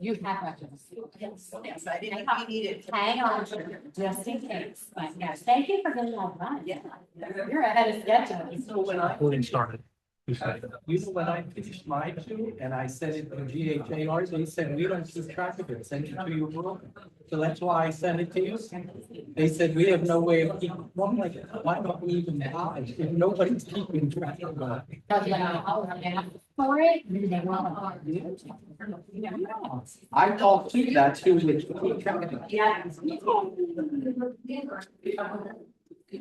You have to. Yes, I didn't need it. Hang on, just in case. But yes, thank you for getting all done. Yeah. You're ahead of schedule. So when I started. You know, when I finished my two and I sent it to GHAR, they said, we don't keep track of it, send it to your work. So that's why I sent it to you. They said, we have no way of keeping, well, I'm like, why don't we even bother if nobody's keeping track of it? For it, they want I thought too, that's who would keep track of it. Yeah. Are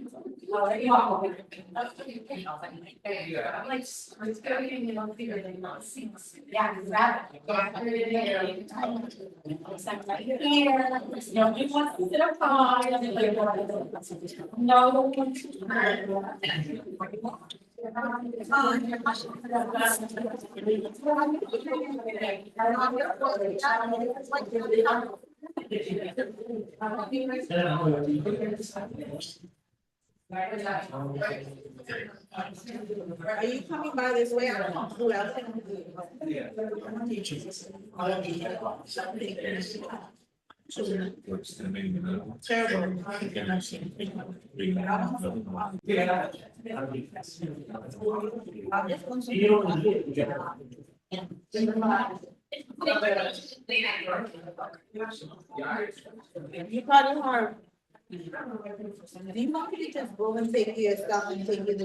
you coming by this way? I don't know who else. You probably hard. Do you want me to just go and take your stuff and take you to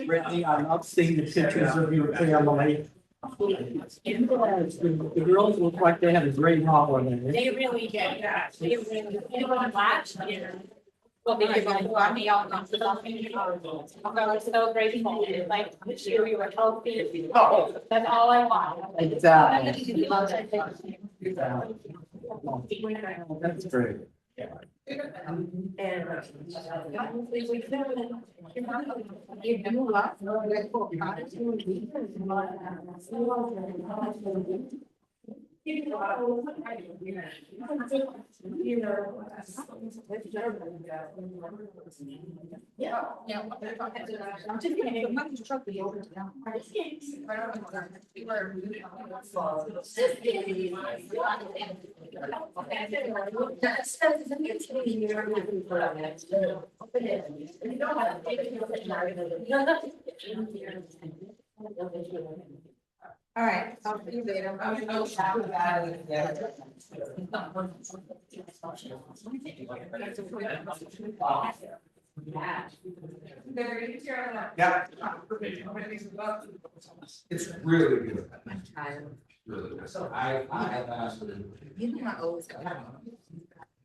Brittany, I love seeing the pictures of your family. The girls look like they had a great holiday. They really did. They really did. Last year. Well, they were going to want me all month. I'm so grateful. Like this year we were healthy. That's all I want. Exactly. That's great. All right, I'll see you later. I'm gonna go shower. Yeah. It's really good. Really good. So I have asked them. You know, I always go.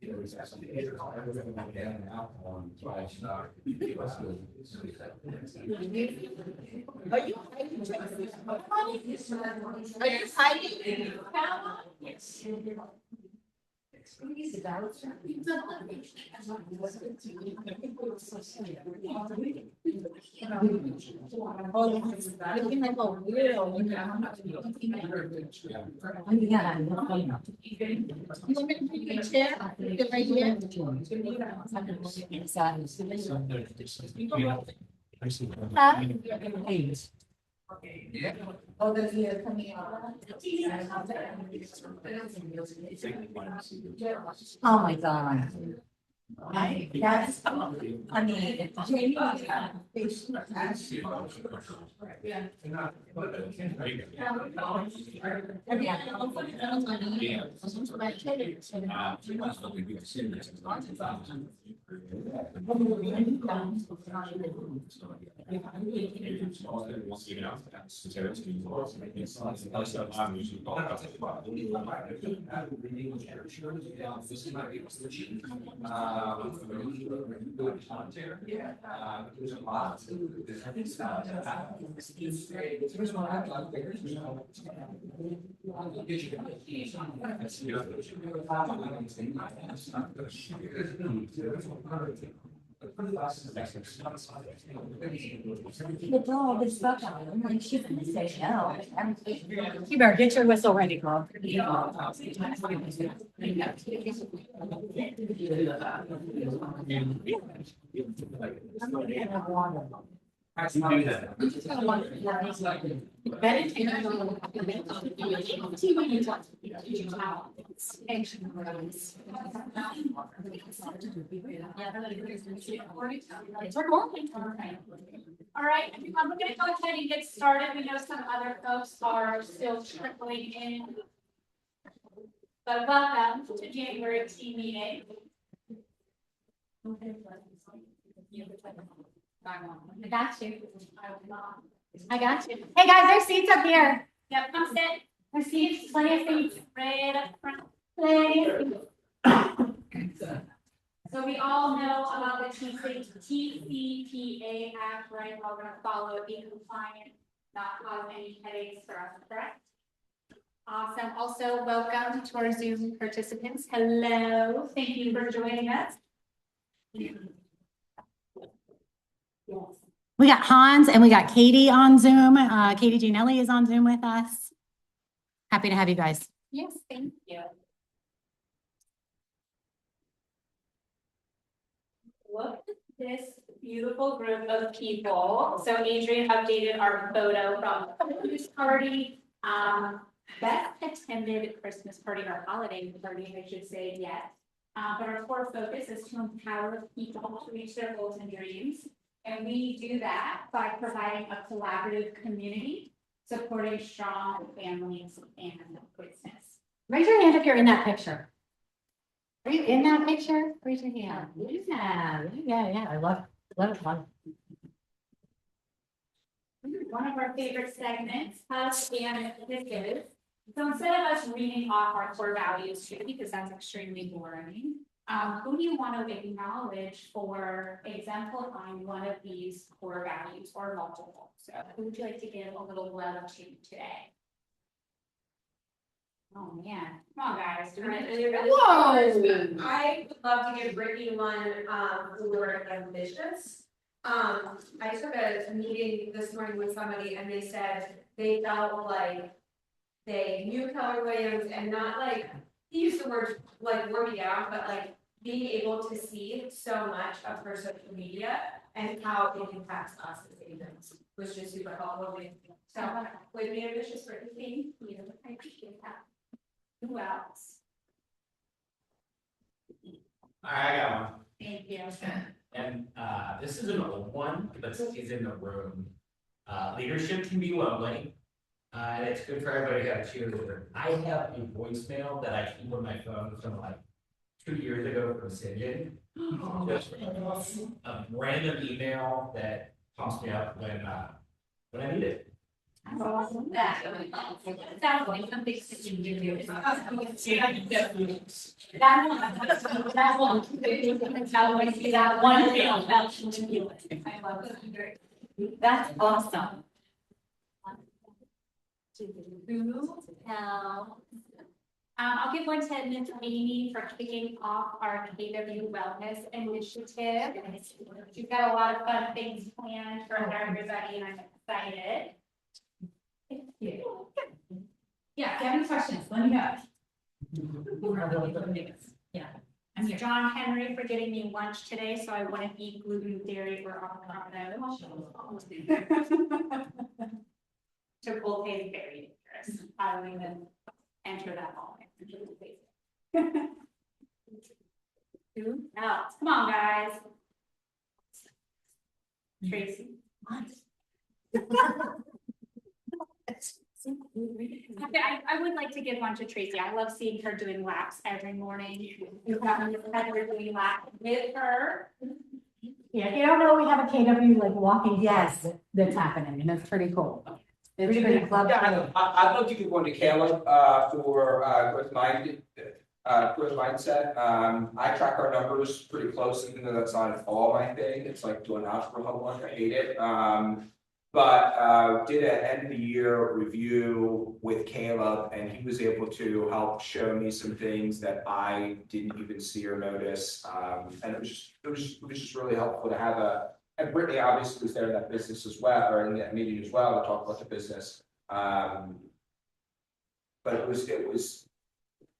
You know, he's asking me, everything went down and alcohol, and so I started. Are you hiding? Are you hiding? Yes. Looking like a weirdo. You want me to take your chair? Sit right here. Oh, there's here coming out. Oh, my God. That's, I mean, Jamie. The dog is stuck on him, and she's gonna say no. You better get your whistle ready, girl. All right, I'm gonna go ahead and get started. We know some other folks are still trickling in. But welcome to January team meeting. I got you. I got you. Hey guys, there's seats up here. Yep, come sit. There's seats, plenty of seats right up front. So we all know about the TCPA Act, right? We're all gonna follow, be compliant, not cause any headaches for us, correct? Awesome. Also, welcome to our Zoom participants. Hello, thank you for joining us. We got Hans and we got Katie on Zoom. Katie Gianelli is on Zoom with us. Happy to have you guys. Yes, thank you. Look at this beautiful group of people. So Adrian updated our photo from the Christmas party. Best attended Christmas party or holiday party, I should say, yet. But our core focus is to empower people to reach their goals and dreams. And we do that by providing a collaborative community, supporting strong families and business. Raise your hand if you're in that picture. Are you in that picture? Raise your hand. Yeah. I love it. One of our favorite segments, us and this is. So instead of us reading off our core values too, because that's extremely boring, who do you want to acknowledge for exemplifying one of these core values or multiple? So who would you like to give a little love to today? Oh man, come on guys. Whoa! I would love to give Brittany one who were ambitious. I took a meeting this morning with somebody and they said they felt like they knew Keller Williams and not like, he used the word like wore me down, but like being able to see so much of her social media and how it impacts us as agents was just super helpful. So would be ambitious for anything. I appreciate that. Who else? All right, I got one. Thank you. And this is an old one, but he's in the room. Leadership can be lonely. And it's good for everybody to have a cheerleader. I have a voicemail that I keep on my phone from like 2 years ago from Cindy. Just a random email that pumps me up when I need it. That sounds like something that you do. That one. That one thing. I love it. That's awesome. Who else? I'll give one to Ms. Amy for kicking off our KW Wellness Initiative. We've got a lot of fun things planned for everybody, and I'm excited. Yeah, if you have any questions, let me know. Yeah. I'm John Henry for getting me lunch today, so I wouldn't eat gluten, dairy, or avocado. Chipotle is very dangerous. I don't even enter that hall. Now, come on, guys. Tracy. Okay, I would like to give one to Tracy. I love seeing her doing laps every morning. You have her doing laps with her. Yeah, if you don't know, we have a KW like walking yes that's happening, and that's pretty cool. It's pretty club. Yeah, I'd love to give one to Caleb, for, growth mindset. I track our numbers pretty close, even though that's not at all my thing. It's like doing algebra homework. I hate it. But did an end of the year review with Caleb, and he was able to help show me some things that I didn't even see or notice. And it was just really helpful to have and Brittany obviously was there in that business as well, or in that meeting as well, to talk about the business. But it was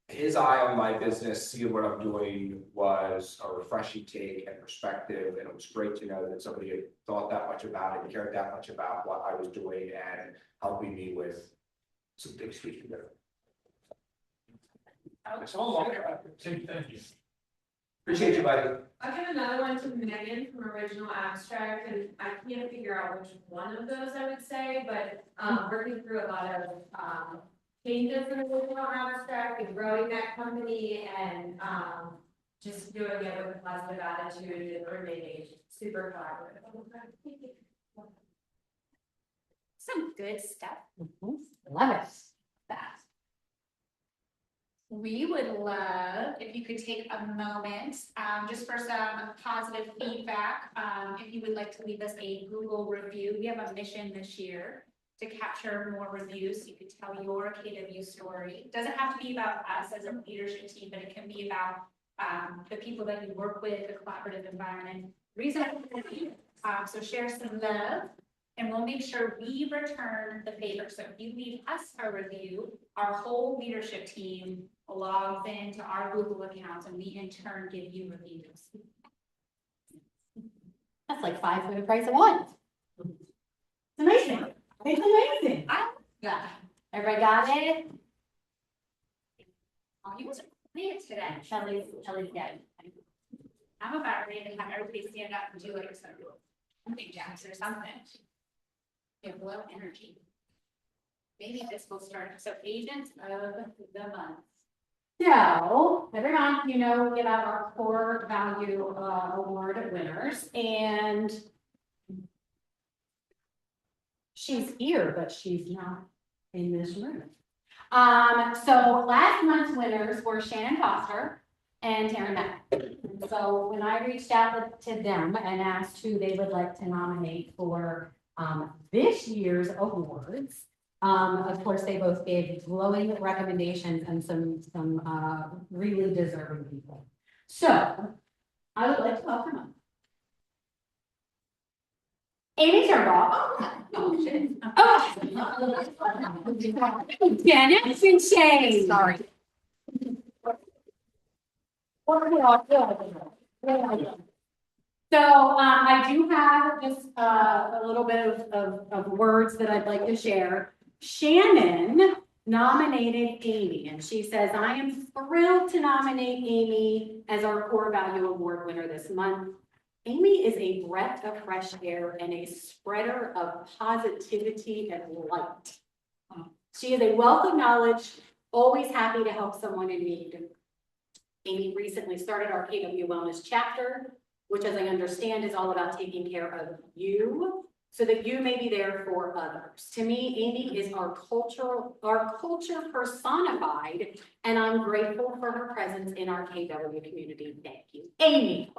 his eye on my business, seeing what I'm doing, was a refreshing take and perspective, and it was great to know that somebody had thought that much about it, cared that much about what I was doing, and helping me with some things to do. Appreciate you, buddy. I'll give another one to Megan from Original Abstract, and I can't figure out which one of those I would say, but working through a lot of changes in Original Abstract and growing that company, and just doing it with a positive attitude and remaining super collaborative. Some good stuff. Love it. That. We would love if you could take a moment, just for some positive feedback. If you would like to leave us a Google review, we have a mission this year to capture more reviews. So you could tell your KW story. It doesn't have to be about us as a leadership team, but it can be about the people that you work with, the collaborative environment. Reason so share some love, and we'll make sure we return the favor. So if you leave us a review, our whole leadership team logs into our Google accounts, and we in turn give you reviews. That's like 5 for the price of 1. It's amazing. It's amazing. Yeah. Everybody got it? Oh, you guys are quiet today. Kelly's dead. I'm about ready to have everybody stand up and do like some jumping jacks or something. Give low energy. Maybe this will start. So agents of the month. So every month, we give out our core value award winners, and she's here, but she's not in this room. So last month's winners were Shannon Foster and Taryn Mack. So when I reached out to them and asked who they would like to nominate for this year's awards, of course, they both gave glowing recommendations and some really deserving people. So I would like to welcome them. Amy Turnbull. Janet Finchey. Sorry. So I do have just a little bit of words that I'd like to share. Shannon nominated Amy, and she says, I am thrilled to nominate Amy as our Core Value Award winner this month. Amy is a breath of fresh air and a spreader of positivity and light. She is a wealth of knowledge, always happy to help someone in need. Amy recently started our KW Wellness chapter, which, as I understand, is all about taking care of you so that you may be there for others. To me, Amy is our culture personified, and I'm grateful for her presence in our KW community. Thank you, Amy.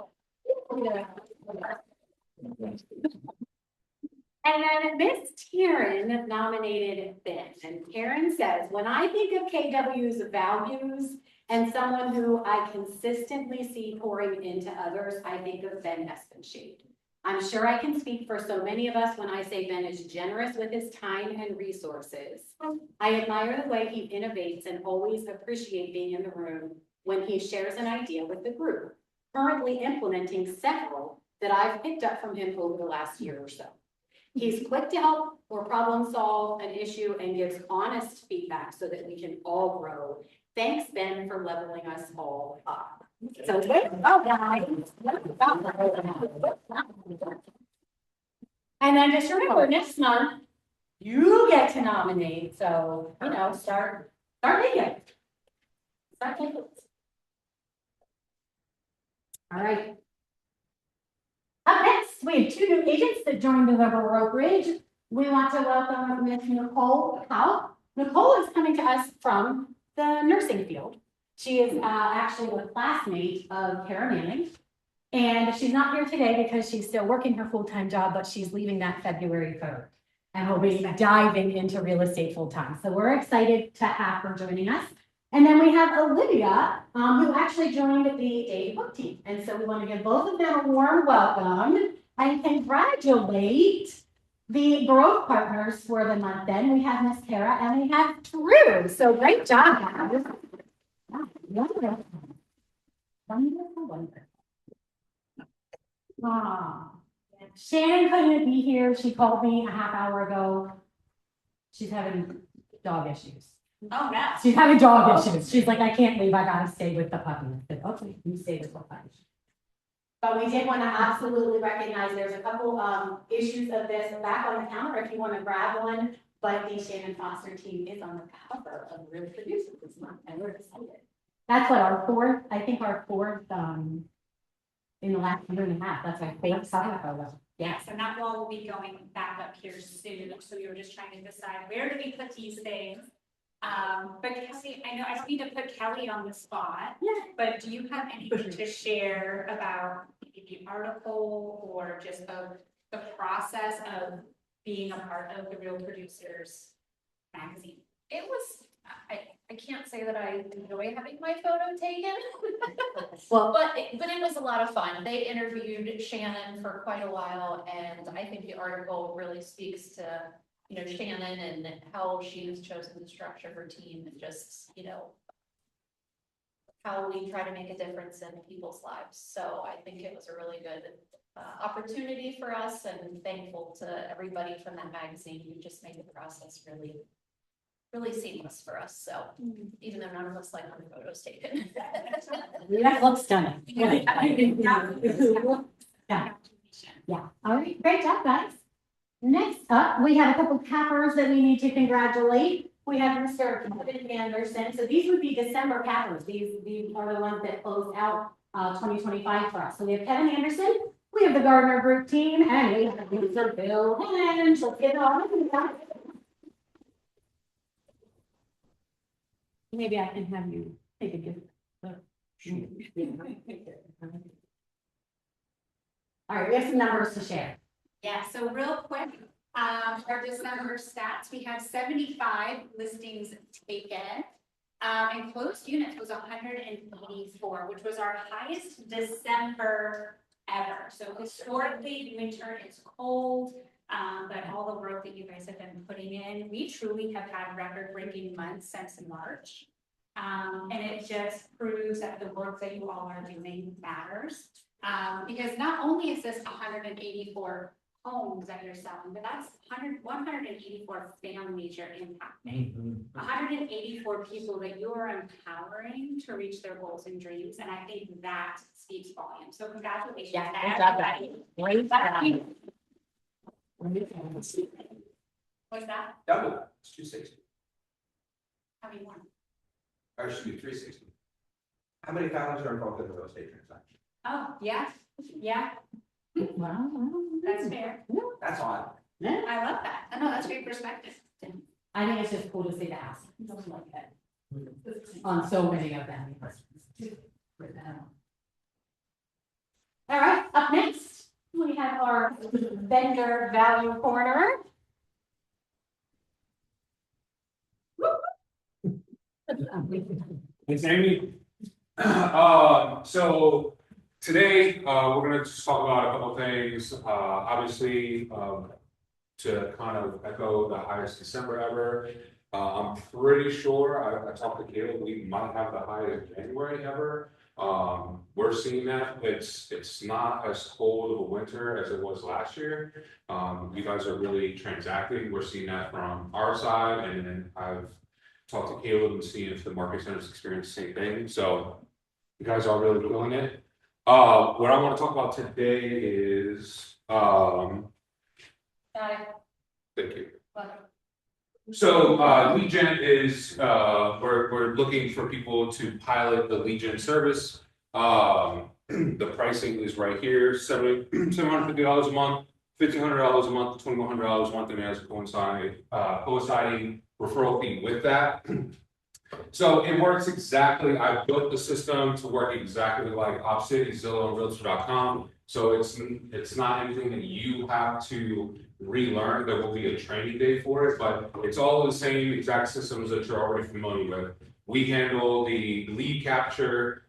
And then Miss Karen nominated Ben, and Karen says, when I think of KW's values and someone who I consistently see pouring into others, I think of Ben Espenshade. I'm sure I can speak for so many of us when I say Ben is generous with his time and resources. I admire the way he innovates and always appreciate being in the room when he shares an idea with the group, currently implementing several that I've picked up from him over the last year or so. He's quick to help or problem solve an issue and gives honest feedback so that we can all grow. Thanks, Ben, for leveling us all up. So, guys. And then just remember, next month, you get to nominate, so, start thinking. Start thinking. All right. Up next, we have two new agents that joined the Liberal Brokerage. We want to welcome Miss Nicole Howe. Nicole is coming to us from the nursing field. She is actually a classmate of Kara Manning. And she's not here today because she's still working her full-time job, but she's leaving that February 3rd. And we'll be diving into real estate full-time. So we're excited to have her joining us. And then we have Olivia, who actually joined the Data Book team. And so we want to give both of them a warm welcome and congratulate the growth partners for the month. Then we have Miss Kara and we have Drew. So great job, guys. Wonderful. Wonderful, wonderful. Shannon couldn't be here. She called me a half hour ago. She's having dog issues. Oh, no. She's having dog issues. She's like, I can't leave. I gotta stay with the puppy. I said, okay, you stay with the puppy. But we did want to absolutely recognize there's a couple issues of this back on the counter if you want to grab one. But the Shannon Foster team is on the cover of Real Producers this month, and we're excited. That's what our fourth in the last year and a half. That's my favorite cover photo. Yes, and that wall will be going back up here soon, so we were just trying to decide where do we put these things? But Kelly, I know I don't need to put Kelly on the spot. Yeah. But do you have anything to share about the article or just the process of being a part of the Real Producers magazine? It was, I can't say that I enjoy having my photo taken. Well, but it was a lot of fun. They interviewed Shannon for quite a while, and I think the article really speaks to, Shannon and how she's chosen to structure her team and just, how we try to make a difference in people's lives. So I think it was a really good opportunity for us, and thankful to everybody from that magazine who just made the process really, really seamless for us. So even though none of us like our photos taken. that looks stunning. Yeah. All right. Great job, guys. Next up, we have a couple cappers that we need to congratulate. We have Mr. Kevin Anderson. So these would be December cappers. These are the ones that closed out 2025 for us. So we have Kevin Anderson, we have the Gardner Group team, and we have Mr. Bill Hinge. Let's get it on. Maybe I can have you take a gift. All right, we have some numbers to share. Yeah, so real quick, our December stats, we had 75 listings taken. And closed units was 184, which was our highest December ever. So historically, winter is cold, but all the work that you guys have been putting in, we truly have had record-breaking months since March. And it just proves that the work that you all are doing matters. Because not only is this 184 homes that you're selling, but that's 184 families you're impacting. 184 people that you are empowering to reach their goals and dreams. And I think that speaks volumes. So congratulations to everybody. What's that? Double, it's 260, How many more? or excuse me, 360. How many families are involved in the real estate transaction? Oh, yeah, yeah, Wow. that's fair. That's odd. I love that. I know that's great perspective. I think it's just cool to see the house. Like that. On so many of them. All right, up next, We have our vendor value corner. Thanks, Amy. So today, we're gonna just talk about a couple things. Obviously, to kind of echo the highest December ever. I'm pretty sure, I talked to Caleb, we might have the highest January ever. We're seeing that, it's not as cold of a winter as it was last year. You guys are really transacting, we're seeing that from our side, and then I've talked to Caleb and see if the market centers experience the same thing, so you guys are really feeling it. What I want to talk about today is, thank you. So, lead gen is, we're looking for people to pilot the lead gen service. The pricing is right here, $750 a month, $1,500 a month, $2,100 a month, and there's a coinciding referral fee with that. So it works exactly, I built the system to work exactly like Opcity, Zillow, and Realtor.com. So it's not anything that you have to relearn. There will be a training day for it, but it's all the same exact systems that you're already familiar with. We handle the lead capture,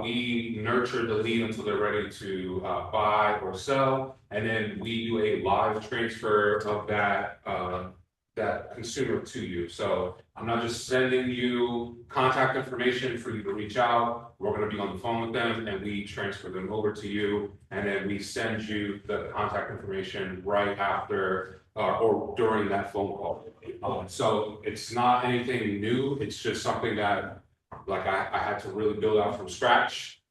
we nurture the lead until they're ready to buy or sell, and then we do a live transfer of that consumer to you. So I'm not just sending you contact information for you to reach out. We're going to be on the phone with them and we transfer them over to you. And then we send you the contact information right after or during that phone call. So it's not anything new. It's just something that like I had to really build out from scratch.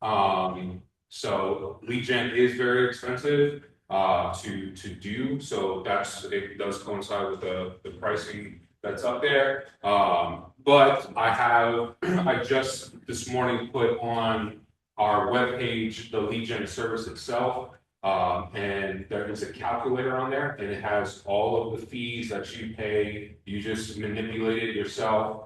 So lead gen is very expensive to do, so it does coincide with the pricing that's up there. But I just this morning put on our webpage the lead gen service itself, and there is a calculator on there, and it has all of the fees that you pay. You just manipulate it yourself.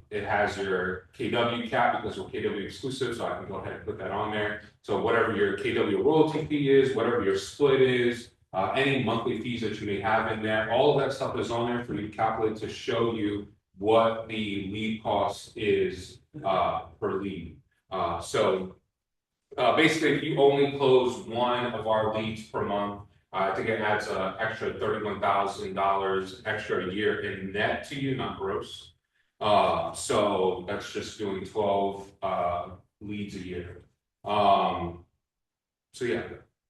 It has your KW cap because we're KW exclusive, so I can go ahead and put that on there. So whatever your KW royalty fee is, whatever your split is, any monthly fees that you may have in there, all of that stuff is on there for you to calculate to show you what the lead cost is per lead. So basically, if you only close one of our leads per month, I think it adds an extra $31,000 extra a year in net to you, not gross. So that's just doing 12 leads a year. So yeah,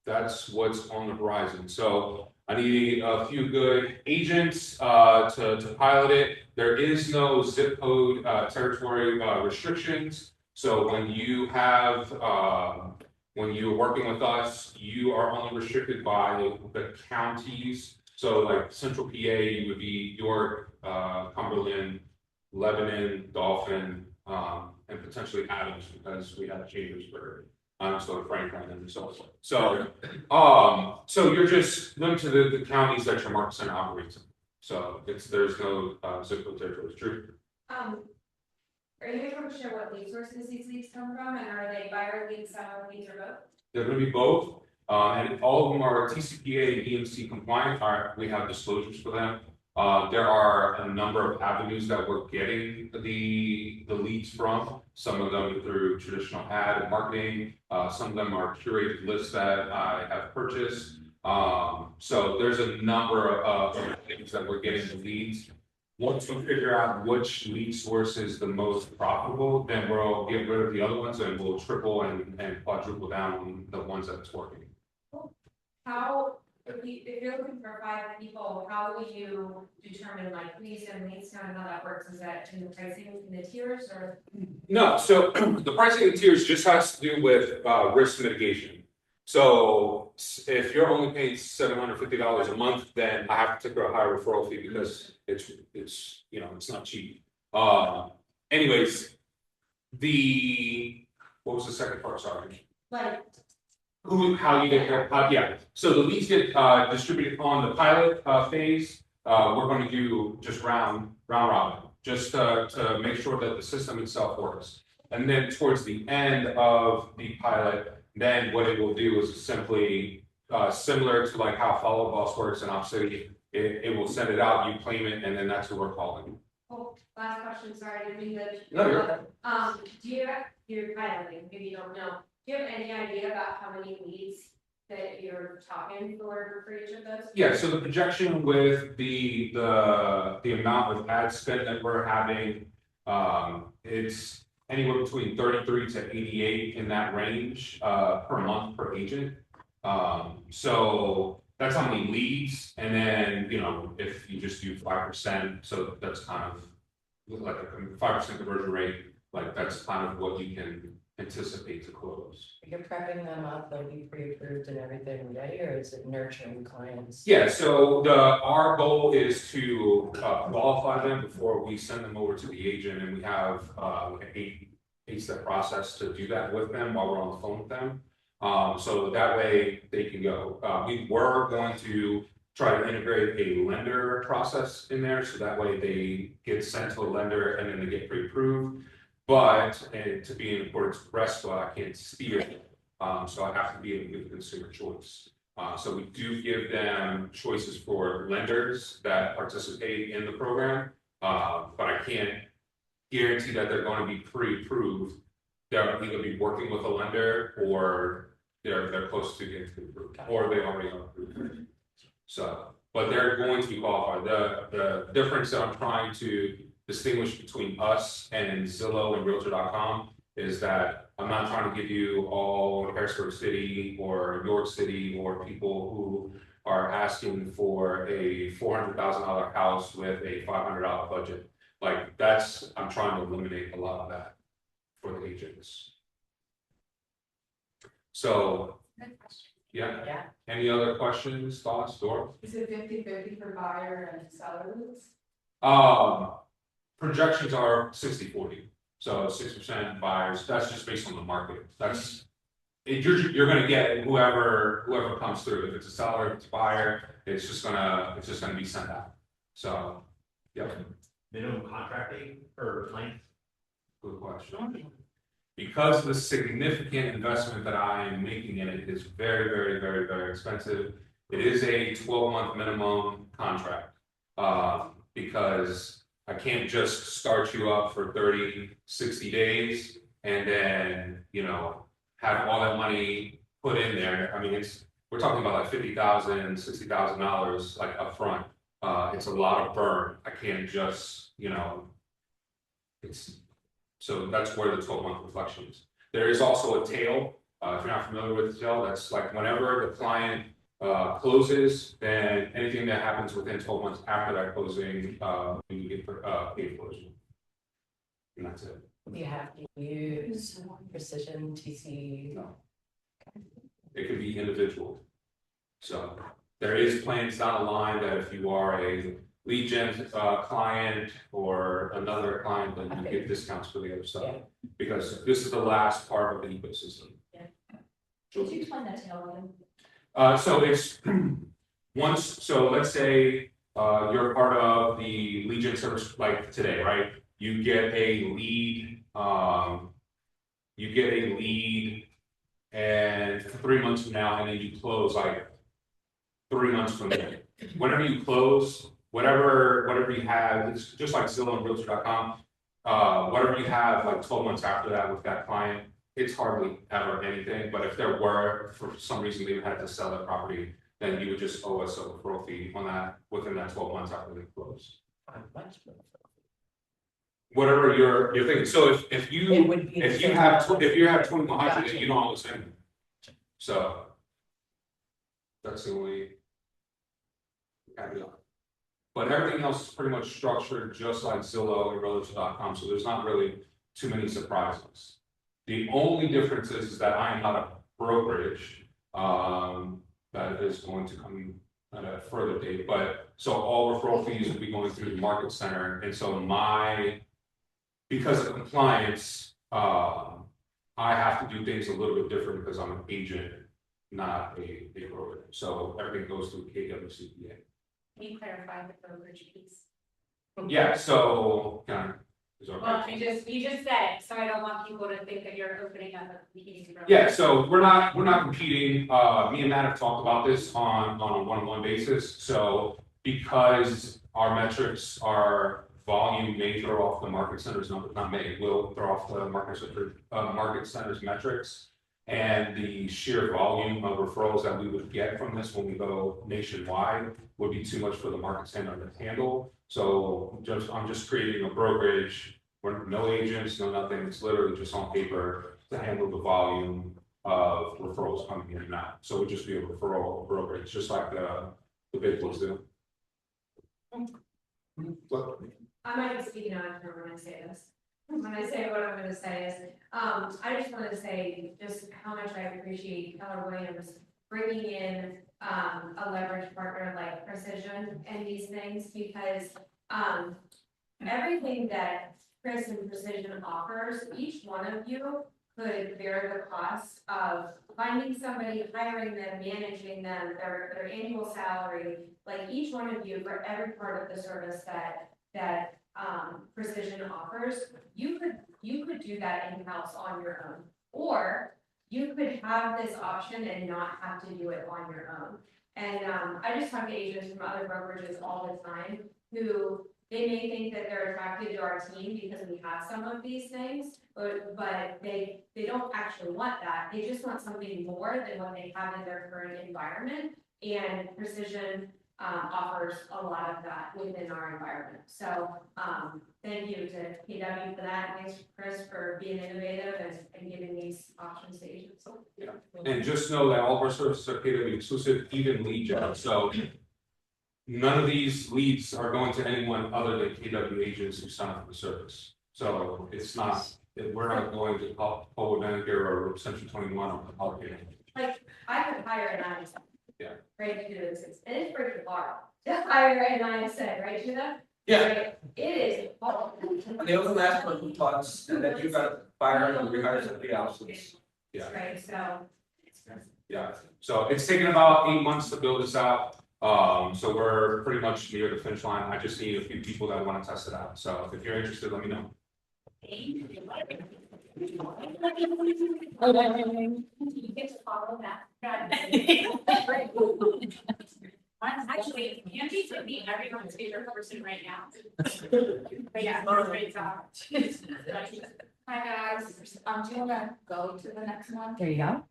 that's what's on the horizon. So I need a few good agents to pilot it. There is no zip code territory restrictions. So when you have when you're working with us, you are only restricted by the counties. So like Central PA, you would be York, Cumberland, Lebanon, Dauphin, and potentially Adams because we have Chambersburg, so Franklin and so forth. So, so you're just limited to the counties that your market center operates in. So there's no zip code territory. It's true. Are you able to share what lead sources these leads come from, and are they buyer leads, seller leads, or both? They're going to be both, and all of them are TCPA and EMC compliant. We have disclosures for them. There are a number of avenues that we're getting the leads from. Some of them through traditional ad and marketing. Some of them are curated lists that I have purchased. So there's a number of things that we're getting the leads. Once we figure out which lead source is the most profitable, then we'll get rid of the other ones and we'll triple and quadruple down on the ones that's working. How, if you're looking for 5 people, how will you determine like leads and leads count and how that works? Is that in the pricing in the tiers or? No, so the pricing in tiers just has to do with risk mitigation. So if you're only paying $750 a month, then I have to take a higher referral fee because it's you know, it's not cheap. Anyways, what was the second part? Sorry. Like How you get there? Yeah. So the leads get distributed on the pilot phase. We're going to do just round robin, just to make sure that the system itself works. And then towards the end of the pilot, then what it will do is simply similar to like how Follow Boss works in Op City. It will send it out, you claim it, and then that's who we're calling. Oh, last question, sorry, I didn't mean to. No, you're. Do you have, you're piloting, maybe you don't know, do you have any idea about how many leads that you're talking for each of those? Yeah, so the projection with the amount of ad spend that we're having, it's anywhere between 33 to 88 in that range, per month per agent. So that's how many leads, and then, you know, if you just do 5%, so that's kind of like a 5% conversion rate, like that's kind of what you can anticipate to close. You're prepping them up, they'll be pre-approved and everything ready, or is it nurturing clients? Yeah, so our goal is to qualify them before we send them over to the agent, and we have like an eight-step process to do that with them while we're on the phone with them. So that way they can go. We were going to try to integrate a lender process in there, so that way they get sent to a lender and then they get pre-approved. But to be in accordance with RESPA, I can't steer, so I have to be able to give the consumer choice. So we do give them choices for lenders that participate in the program, but I can't guarantee that they're going to be pre-approved. They're either be working with a lender or they're close to getting approved, or they already are approved. So, but they're going to be qualified. The difference that I'm trying to distinguish between us and Zillow and Realtor.com is that I'm not trying to give you all Harrisburg City or York City or people who are asking for a $400,000 house with a $500 budget. Like that's, I'm trying to eliminate a lot of that for the agents. So, yeah. Any other questions, thoughts, Dora? Is it 50-50 for buyer and sellers? Projections are 60-40. So 6% buyers, that's just based on the market. That's, you're gonna get whoever comes through. If it's a seller, if it's a buyer, it's just gonna be sent out. So, yep. Minimum contract date or length? Good question. Because the significant investment that I am making in it is very, very, very, very expensive. It is a 12-month minimum contract. Because I can't just start you up for 30, 60 days and then, you know, have all that money put in there. I mean, we're talking about like $50,000, $60,000 like upfront. It's a lot of burn. I can't just, you know, so that's where the 12-month reflection is. There is also a tail. If you're not familiar with the tail, that's like whenever the client closes, then anything that happens within 12 months after that closing, you get paid for. And that's it. Do you have to use precision TC? No. It could be individual. So there is plans down the line that if you are a lead gen client or another client, then you get discounts for the other stuff. Yeah. Because this is the last part of the ecosystem. Yeah. Could you explain that to me? So it's once, so let's say you're part of the lead gen service like today, right? You get a lead, and 3 months from now, and then you close like 3 months from there. Whenever you close, whatever you have, it's just like Zillow and Realtor.com, whatever you have like 12 months after that with that client, it's hardly ever anything. But if there were, for some reason, they had to sell that property, then you would just owe us a referral fee on that within that 12 months after they close. Whatever you're thinking. So if you have 2100, then you don't owe us anything. So that's the only caveat. But everything else is pretty much structured just like Zillow and Realtor.com, so there's not really too many surprises. The only difference is that I am not a brokerage. That is going to come at a further date. But so all referral fees will be going through the market center, and so because of compliance, I have to do things a little bit different because I'm an agent, not a broker. So everything goes through KWCPA. Can you clarify the brokerage piece? Yeah, so Is okay. Well, you just said it, so I don't want people to think that you're opening up a competing. Yeah, so we're not competing, me and Matt have talked about this on a one-on-one basis, so because our metrics are volume may throw off the market centers, not may, will throw off the market centers metrics. And the sheer volume of referrals that we would get from this when we go nationwide would be too much for the market center to handle. So I'm just creating a brokerage, where no agents, no nothing, it's literally just on paper to handle the volume of referrals coming in and out. So it would just be a referral brokerage, just like the big ones do. What? I might be speaking out of turn when I say this. When I say what I'm gonna say is, I just wanted to say just how much I appreciate Keller Williams bringing in, a leverage partner like Precision and these things, because, everything that Chris and Precision offers, each one of you could bear the cost of finding somebody, hiring them, managing them, their annual salary, like each one of you for every part of the service that Precision offers, you could do that in-house on your own. Or you could have this option and not have to do it on your own. And I just talk to agents from other brokerages all the time who they may think that they're attracted to our team because we have some of these things, but they don't actually want that. They just want something more than what they have in their current environment. And Precision offers a lot of that within our environment. So thank you to KW for that. Thanks, Chris, for being innovative and giving these options to agents. Yeah. And just know that all of our services are KW exclusive, even lead jobs. So none of these leads are going to anyone other than KW agents who sign up for the service. So it's not, we're not going to Public Medicare or Central 21 on the holiday. Like, I could hire an ISA. Yeah. Right, to do this, and it's pretty hard to hire an ISA, right, Judah? Yeah. Right? It is hard. They also ask for compliance, and then you got fired and rehire somebody else. Yeah. Right, so. Yeah. So it's taken about 8 months to build this out. So we're pretty much near the finish line. I just need a few people that want to test it out. So if you're interested, let me know. You get to follow that. Actually, Andy's with me, everyone's favorite person right now. But yeah, great job. Hi guys, do you wanna go to the next one? There you go.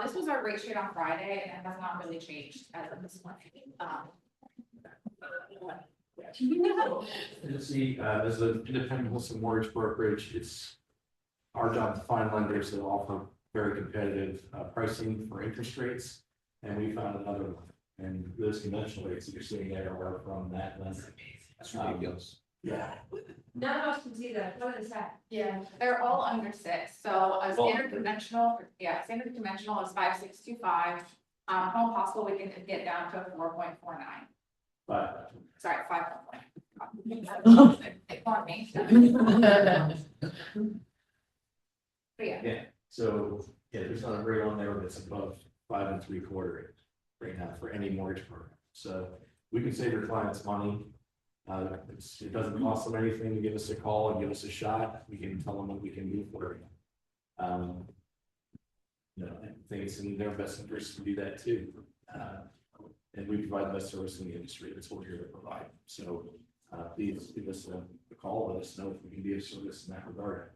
This was our rate sheet on Friday and it has not really changed as of this morning. You see, as an independent wholesale mortgage brokerage, it's our job to find lenders that offer very competitive pricing for interest rates. And we found another one, and those conventional rates that you're seeing there are from that lender. That's ridiculous. Yeah. None of us can see that, what is that? Yeah, they're all under 6, so a standard conventional is 5.625. Home possible, we can get down to a 4.49. But Sorry, 5.1. Ignore me. But yeah. so, there's not a rate on there that's above 5 3/4 right now for any mortgage program. So we can save your clients money. It doesn't cost them anything to give us a call and give us a shot. We can tell them what we can do for you. I think it's in their best interest to do that too. And we provide the best service in the industry. That's what we're here to provide. So please give us a call. Let us know if we can be of service in that regard.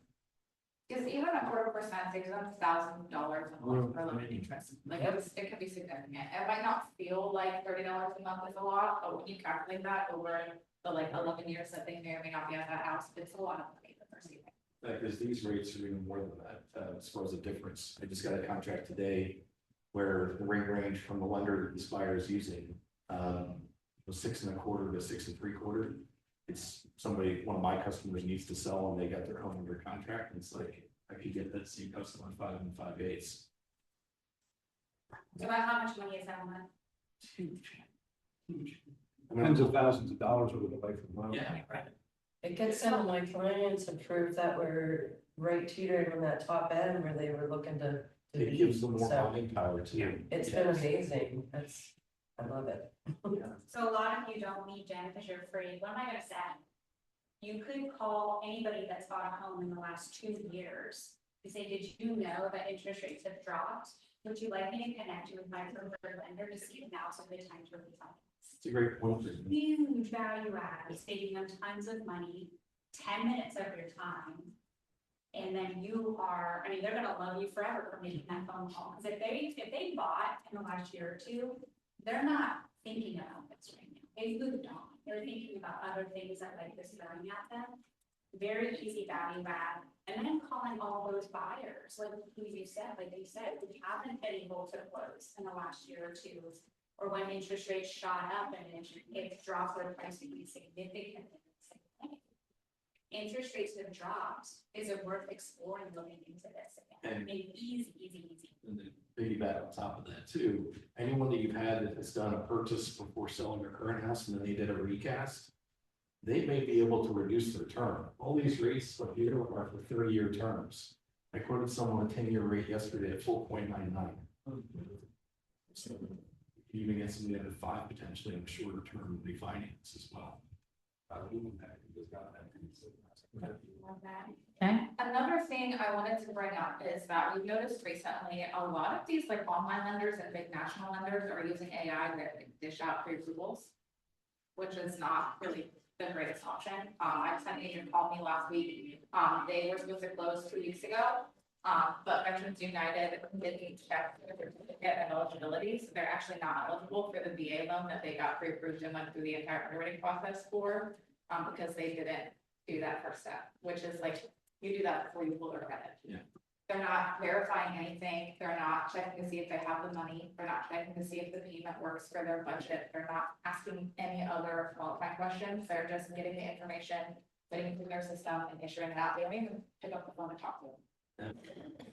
Because even a 0.25% saves them $1,000 a month for limited interest. Like it could be significant. It might not feel like $30 a month is a lot, but when you calculate that over the 11 years that they may or may not be at that house, it's a lot of money that they're saving. Because these rates are even more than that, as far as the difference. I just got a contract today where the rate range from the lender that this buyer is using was 6 1/4 to 6 3/4. It's somebody, one of my customers needs to sell and they got their home under contract. And it's like, I could get that same customer on 5 5/8. So about how much money is that on that? Huge. Tens of thousands of dollars over the life of the loan. Yeah, right. It gets some of my clients to prove that we're right tutored in that top end where they were looking to. It be. gives them more So buying power too. It's been amazing. I love it. So a lot of you don't meet Jen because you're afraid, what am I gonna say? you could call anybody that's bought a home in the last 2 years and say, did you know that interest rates have dropped? Would you like me to connect you with my preferred lender to see if now's a good time to refinance? It's a great point. Huge value add, saving them tons of money, 10 minutes of your time. And then you are, I mean, they're gonna love you forever for making that phone call. Because if they bought in the last year or two, they're not thinking about this right now. They moved on. They're thinking about other things that like this throwing at them. Very easy value add. And then calling all those buyers, like you said, we haven't been able to close in the last year or two. Or when interest rates shot up and it dropped their pricing significantly. Interest rates have dropped. Is it worth exploring looking into this again? I mean, easy. And then piggyback on top of that too, anyone that you've had that has done a purchase before selling their current house and then they did a recast, they may be able to reduce their term. All these rates like here are for 30-year terms. I quoted someone a 10-year rate yesterday at 4.99. So you even get somebody at 5 potentially on a shorter term refinance as well. Okay. Another thing I wanted to bring up is that we've noticed recently, a lot of these like online lenders and big national lenders are using AI to dish out pre-approvals, which is not really the greatest option. I had an agent call me last week. They were supposed to close 2 weeks ago. But Veterans United didn't check their certificate and eligibility, so they're actually not eligible for the VA loan that they got pre-approved and went through the entire underwriting process for, because they didn't do that first step, which is like, you do that before you pull their credit. Yeah. They're not verifying anything, they're not checking to see if they have the money, they're not checking to see if the payment works for their budget, they're not asking any other qualifying questions, they're just getting the information, putting it through their system and issuing it out. They don't even pick up the phone and talk to them.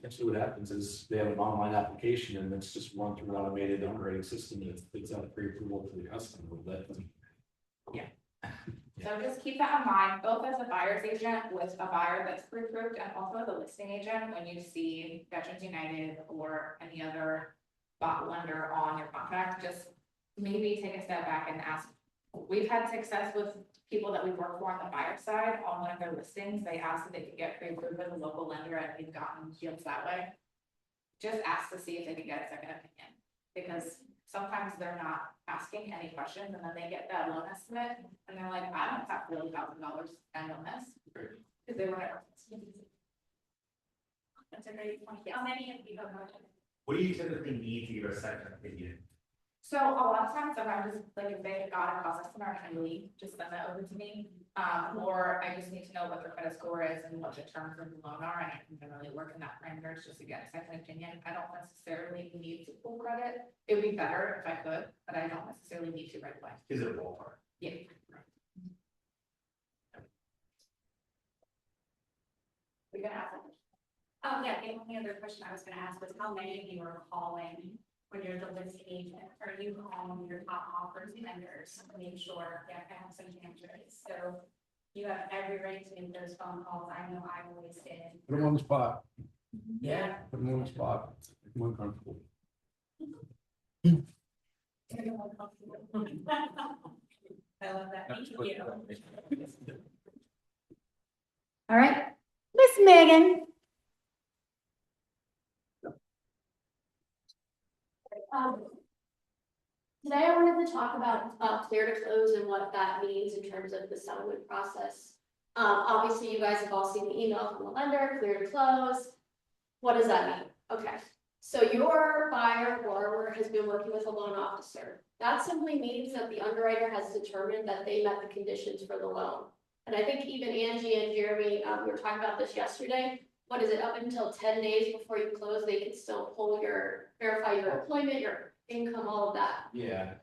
Actually, what happens is they have an online application and it's just run through an automated underwriting system that it's out pre-approval to the customer. So just keep that in mind, both as a buyer's agent with a buyer that's pre-approved and also the listing agent, when you see Veterans United or any other bot lender on your contract, just maybe take a step back and ask. We've had success with people that we've worked for on the buyer side on one of their listings. They asked if they could get pre-approved with a local lender and we've gotten deals that way. Just ask to see if they can get a second opinion, because sometimes they're not asking any questions and then they get that loan estimate and they're like, I don't have $40,000 spend on this. Because they were never. That's a great point. How many of you have more? What do you typically need to give a second opinion? So a lot of times I'm just like, if they got a cost estimate, I leave, just send that over to me. Or I just need to know what their credit score is and what the terms of the loan are, and I can generally work in that parameters just to get a second opinion. I don't necessarily need to pull credit. It would be better if I could, but I don't necessarily need to right away. Is it a ballpark? Yeah. We're gonna ask that. Yeah, the only other question I was gonna ask was how many of you are calling when you're the listing agent? Are you calling your top offers vendors to make sure, yeah, I have some answers? So you have every right to make those phone calls. I know I always did. Put them on the spot. Yeah. Put them on the spot. Make them uncomfortable. I love that. Thank you. All right, Miss Megan. Today I wanted to talk about clear to close and what that means in terms of the settlement process. Obviously you guys have all seen the email from the lender, clear to close. What does that mean? Okay, so your buyer borrower has been working with a loan officer. That simply means that the underwriter has determined that they met the conditions for the loan. And I think even Angie and Jeremy, we were talking about this yesterday. What is it, up until 10 days before you close, they can still pull verify your employment, your income, all of that. Yeah.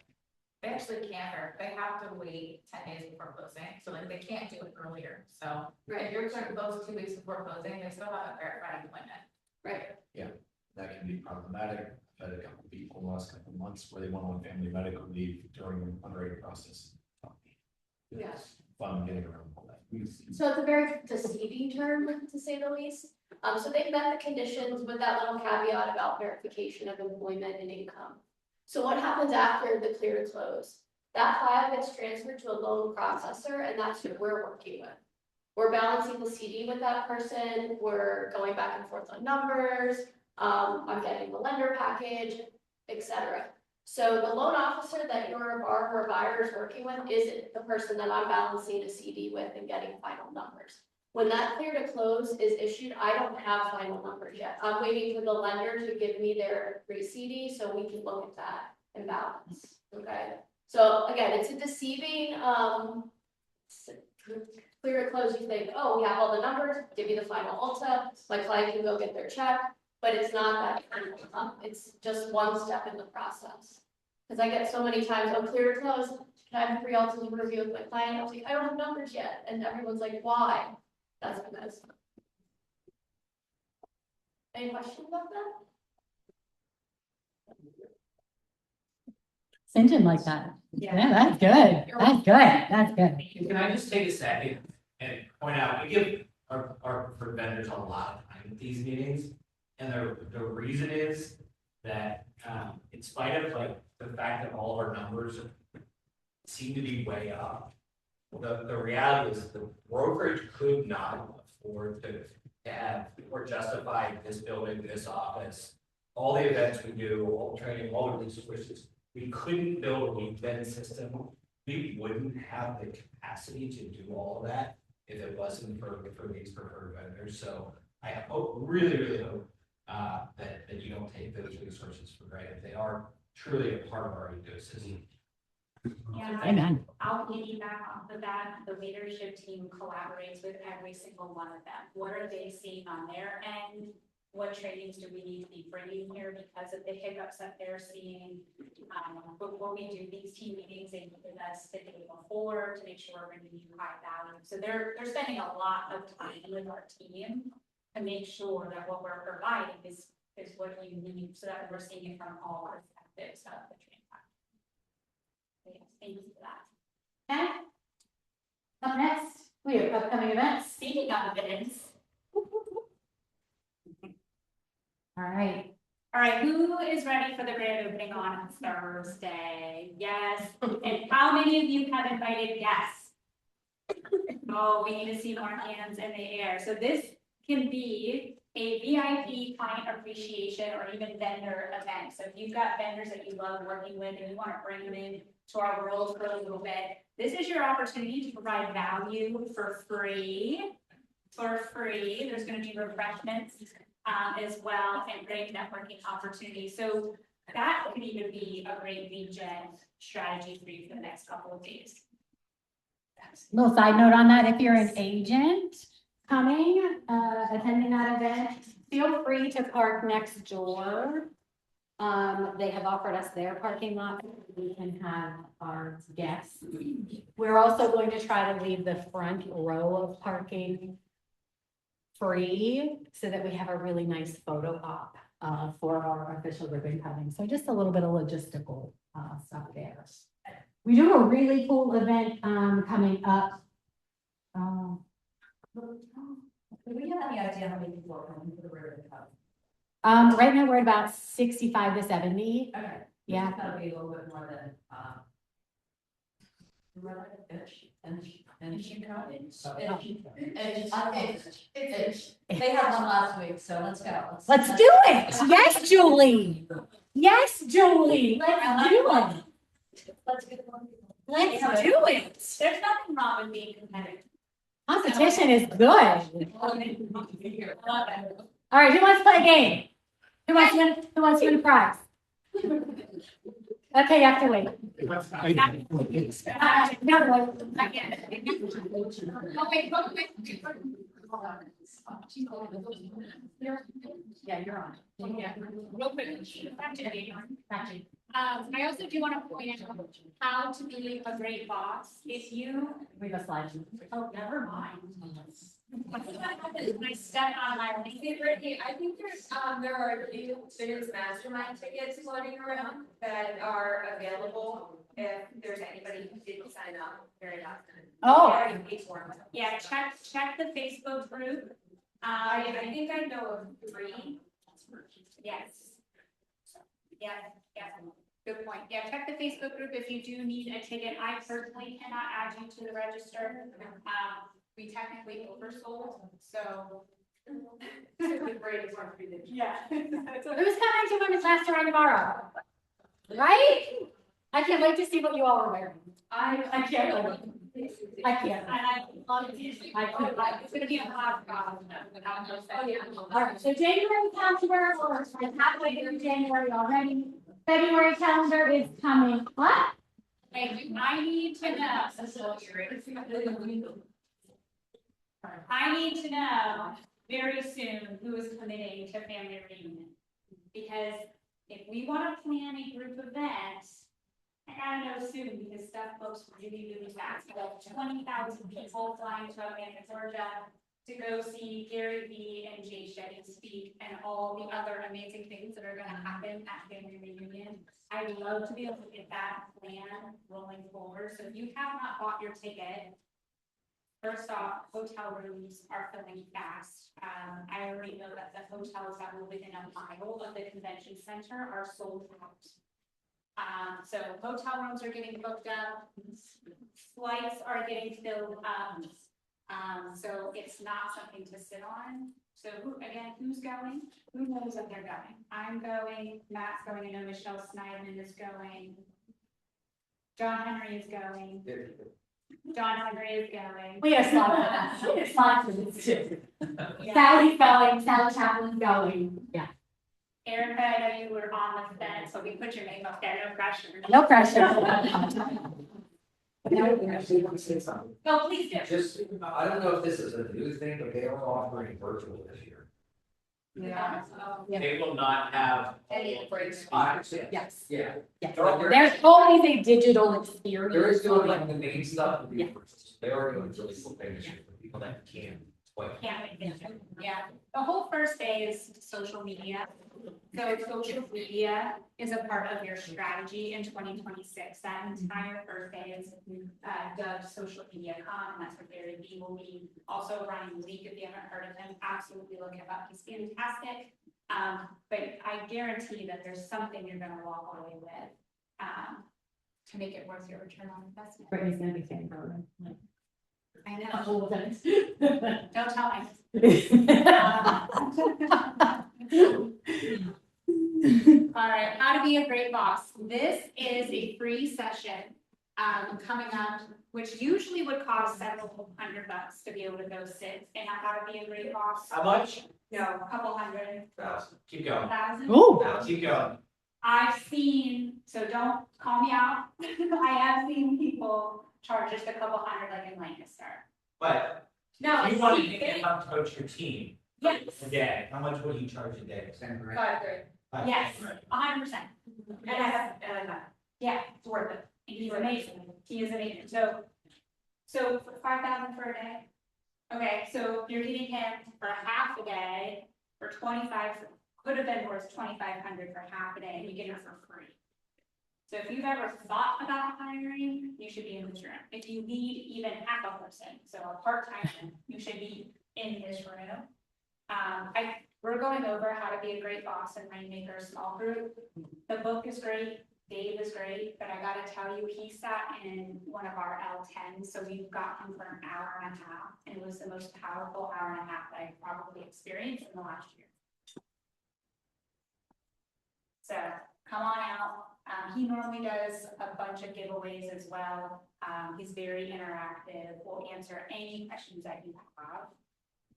They actually can't, or they have to wait 10 days before closing, so like they can't do it earlier, so. Right. If you're going to close 2 weeks before closing, they still have a verified employment. Right. That can be problematic. I've had a couple of people in the last couple of months where they went on family medical leave during the underwriting process. Yes. Fun getting around all that. So it's a very deceiving term, to say the least. So they've met the conditions with that little caveat about verification of employment and income. So what happens after the clear to close? That file gets transferred to a loan processor, and that's who we're working with. we're balancing the CD with that person, we're going back and forth on numbers, I'm getting the lender package, etc. So the loan officer that your borrower or buyer is working with isn't the person that I'm balancing a CD with and getting final numbers. When that clear to close is issued, I don't have final numbers yet. I'm waiting for the lender to give me their pre-CD so we can look at that and balance, okay? So again, it's a deceiving, clear to close, you think, oh, we have all the numbers, give you the final Ulta, my client can go get their check, but it's not that, it's just one step in the process. Because I get so many times, oh, clear to close, can I have free Ulta review with my client? I was like, I don't have numbers yet, and everyone's like, why? That's because. Any questions about that? Something like that. Yeah, that's good. That's good. That's good. Can I just take a second and point out, we give our vendors a lot of time at these meetings. And the reason is that, in spite of like the fact that all of our numbers seem to be way up, the reality is the brokerage could not afford to have or justify this building, this office, all the events we do, all the training, all the resources. We couldn't build a event system. We wouldn't have the capacity to do all of that if it wasn't for these preferred vendors. So I hope, really hope that you don't take those resources for granted. They are truly a part of our ecosystem. Yeah, Amen. I'll piggyback off of that. The leadership team collaborates with every single one of them. What are they seeing on their end? What trainings do we need to be bringing here because of the hiccups that they're seeing? Before we do these team meetings, they meet with us the day before to make sure we're bringing you high value. So they're spending a lot of time with our team to make sure that what we're providing is what you need, so that we're seeing it from all perspectives of the training. Thank you for that. Okay. Up next, we have upcoming events. Speaking of events. All right. All right, who is ready for the grand opening on Thursday? Yes. And how many of you have invited guests? Oh, we need to see more hands in the air. So this can be a VIP client appreciation or even vendor event. So if you've got vendors that you love working with and you want to bring them in to our world for a little bit, this is your opportunity to provide value for free. There's going to be refreshments as well, and great networking opportunities. So that could even be a great lead gen strategy for you for the next couple of days. Little side note on that, if you're an agent coming, attending that event, feel free to park next door. They have offered us their parking lot. We can have our guests. We're also going to try to leave the front row of parking free so that we have a really nice photo op for our official ribbon cutting. So just a little bit of logistical stuff there. We do a really cool event coming up. Do we have any idea how many people are coming to the ribbon cut? Right now we're at about 65 to 70. Okay. Yeah. It's gotta be a little bit more than, they had one last week, so let's go. Let's do it. Yes, Julie. Yes, Julie. Let's do it. Let's get one. Let's do it. There's nothing wrong with being competitive. Competition is good. All right, who wants to play a game? Who wants to win a prize? Okay, you have to wait. Yeah, you're on. Yeah, real quick. I also do want to point out how to be a great boss. If you, We have a slide. oh, never mind. I stepped on my favorite. I think there are new students mastermind tickets floating around that are available if there's anybody who didn't sign up very often. Oh. Yeah, check the Facebook group. I think I know of 3. Yes. Yeah, good point. Yeah, check the Facebook group if you do need a ticket. I personally cannot add you to the register. we technically oversold, so. Yeah. Who's coming to Women's Mastermind tomorrow? Right? I can't wait to see what you all are wearing. I can't wait. I can't. It's gonna be a hot, All right, so January calendar, or I'm halfway through January already. February calendar is coming up. I need to know. I need to know very soon who is committing to family reunion. Because if we want to plan a group event, I gotta know soon because stuff goes really, really fast. We have 20,000 people flying to Atlanta, Georgia to go see Gary Vee and Jay Shetty speak and all the other amazing things that are gonna happen at family reunion. I'd love to be able to get that plan rolling forward. So if you have not bought your ticket, first off, hotel rooms are filling fast. I already know that the hotels that were within a mile of the convention center are sold out. So hotel rooms are getting booked up, flights are getting filled up. So it's not something to sit on. So who's going? Who knows that they're going? I'm going, Matt's going, I know Michelle Snyderman is going. John Henry is going. John Henry is going. We have slots. We have slots for this too. Sally's going, Sally Chaplin's going. Yeah. Erica, I know you were on the fence, so we put your name up there, no pressure. No pressure. No, please do. Just, I don't know if this is a new thing, but they are offering virtual this year. Yeah. They will not have. Any breaks. I understand. Yes. Yeah. Yes. They're- There's always a digital experience. There is doing like the main stuff. Yeah. They are doing really cool things for people that can't. Yeah, the whole first day is social media. So social media is a part of your strategy in 2026. That entire first day is Doug's social media con, and that's where Gary Vee will be. Also Ryan Leak, if you haven't heard of him, absolutely look him up. He's fantastic. But I guarantee that there's something you're gonna walk away with to make it worth your return on investment. Brittany's gonna be saying program. I know. Don't tell me. All right, how to be a great boss. This is a free session coming up, which usually would cost several $100 to be able to go sit and how to be a great boss. How much? No, a couple hundred. Keep going. Thousand. Keep going. I've seen, so don't call me out. I have seen people charge just a couple hundred like in Lancaster. But No, if you wanted to get up to coach your team yes, a day, how much would you charge a day? yes, 100%. Yeah, it's worth it. He's amazing. He is amazing. So for 5,000 for a day. Okay, so you're getting him for half a day for 25, could have been worth 2,500 for half a day, and you get him for free. So if you've ever thought about hiring, you should be in this room. If you need even half a person, so a part-time, you should be in this room. We're going over how to be a great boss and Rainmaker small group. The book is great, Dave is great, but I gotta tell you, he sat in one of our L10s, so we've got him for an hour and a half, and it was the most powerful hour and a half that I've probably experienced in the last year. So come on out. He normally does a bunch of giveaways as well. He's very interactive. We'll answer any questions that you have,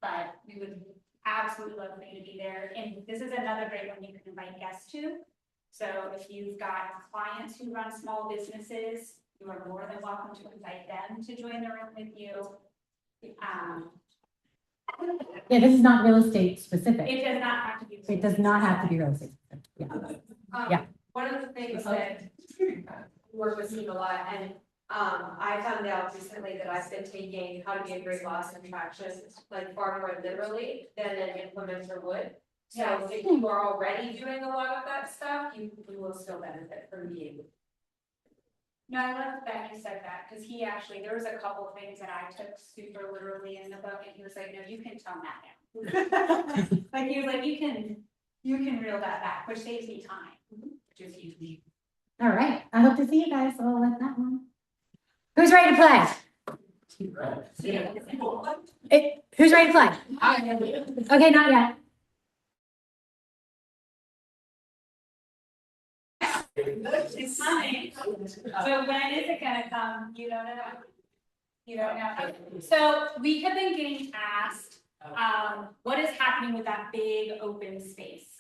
but we would absolutely love for you to be there. And this is another great one you can invite guests to. So if you've got clients who run small businesses, you are more than welcome to invite them to join the room with you. Yeah, this is not real estate specific. It does not have to be. It does not have to be real estate specific. Yeah. Yeah. One of the things that work with Steve a lot, and I found out recently that I've been taking how to be a great boss and traction like far more literally than an implementer would. So if you are already doing a lot of that stuff, you will still benefit from being. No, I love that you said that, because he actually, there was a couple of things that I took super literally in the book, and he was like, no, you can tone that down. Like, he was like, you can reel that back, which saves me time, which is huge. All right. I hope to see you guys all at that one. Who's ready to play? Who's ready to play? Okay, not yet. It's coming. So when is it gonna come? You don't know? You don't know? So we have been getting asked, what is happening with that big open space?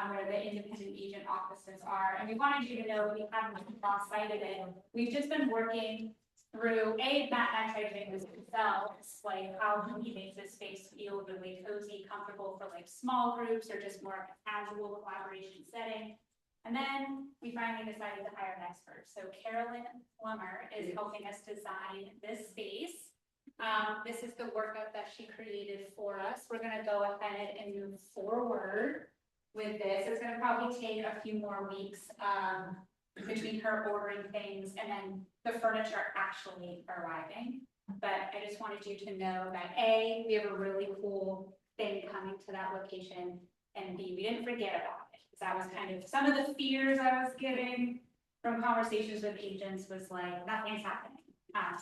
Where the independent agent offices are, and we wanted you to know we haven't lost sight of it. We've just been working through, Matt and I tried to make this ourselves, like how can we make this space feel really cozy, comfortable for like small groups or just more of a casual collaboration setting. And then we finally decided to hire an expert. So Carolyn Plummer is helping us design this space. This is the workup that she created for us. We're gonna go ahead and move forward with this. It's gonna probably take a few more weeks between her ordering things and then the furniture actually arriving. But I just wanted you to know that A, we have a really cool thing coming to that location, and B, we didn't forget about it. That was kind of some of the fears I was getting from conversations with agents was like, nothing's happening.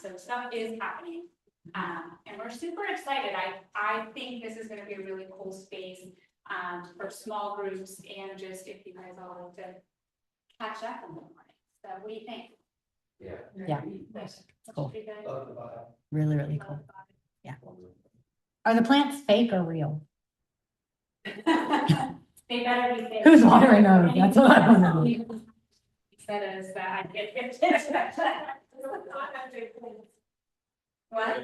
So stuff is happening. And we're super excited. I think this is gonna be a really cool space for small groups and just if you guys all like to catch up in the morning. So what do you think? Yeah. Cool. Pretty good? Really, really cool. Yeah. Are the plants fake or real? They better be fake. Who's watering those? That's what I don't know. He said is that I get gifted. What?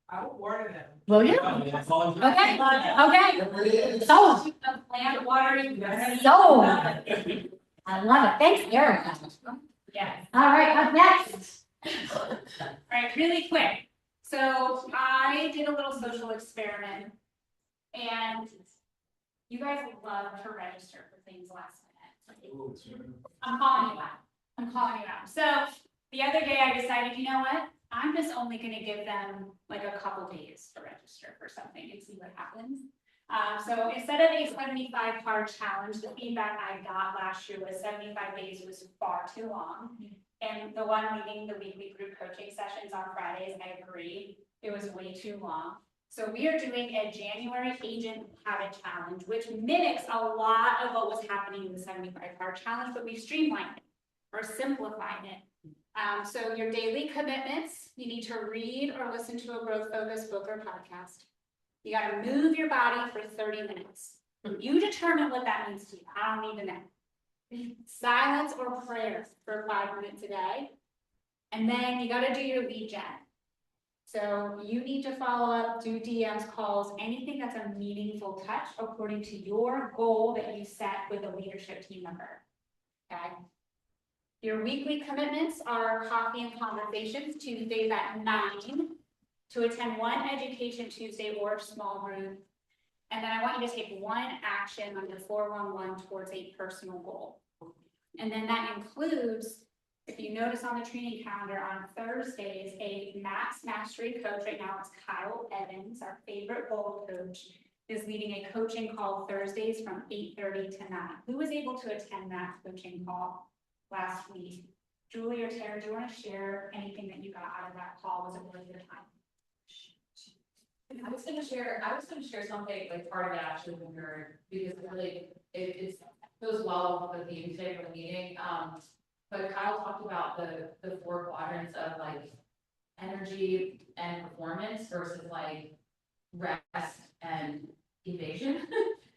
I will water them. Will you? Okay, okay. So, Plant watering. so. I love it. Thanks, Erica. Yeah. All right, up next. All right, really quick. So I did a little social experiment and you guys love to register for things last minute. I'm calling you out. I'm calling you out. So the other day I decided, you know what? I'm just only gonna give them like a couple days to register for something and see what happens. So instead of a 75 card challenge, the feedback I got last year was 75 days was far too long. And the one leading the weekly group coaching sessions on Fridays, I agreed, it was way too long. So we are doing a January agent habit challenge, which mimics a lot of what was happening in the 75 card challenge, but we've streamlined it or simplified it. So your daily commitments, you need to read or listen to a growth focused book or podcast. You got to move your body for 30 minutes. You determine what that means to you. I don't need to know. Silence or prayer for 5 minutes a day. And then you got to do your lead gen. So you need to follow up, do DMs, calls, anything that's a meaningful touch according to your goal that you set with a leadership team member. Okay. Your weekly commitments are coffee and conversations, Tuesdays at 9, to attend one education Tuesday or small group. And then I want you to take one action on the 411 towards a personal goal. And then that includes, if you notice on the training calendar on Thursdays, a Max Mastery coach, right now it's Kyle Evans, our favorite goal coach, is leading a coaching call Thursdays from 8:30 to 9. Who was able to attend that coaching call last week? Julie or Tara, do you want to share anything that you got out of that call? Was it worth your time? I was gonna share something like part of it actually when we were, because really it goes well with the theme today for the meeting. But Kyle talked about the 4 quadrants of like energy and performance versus like rest and evasion.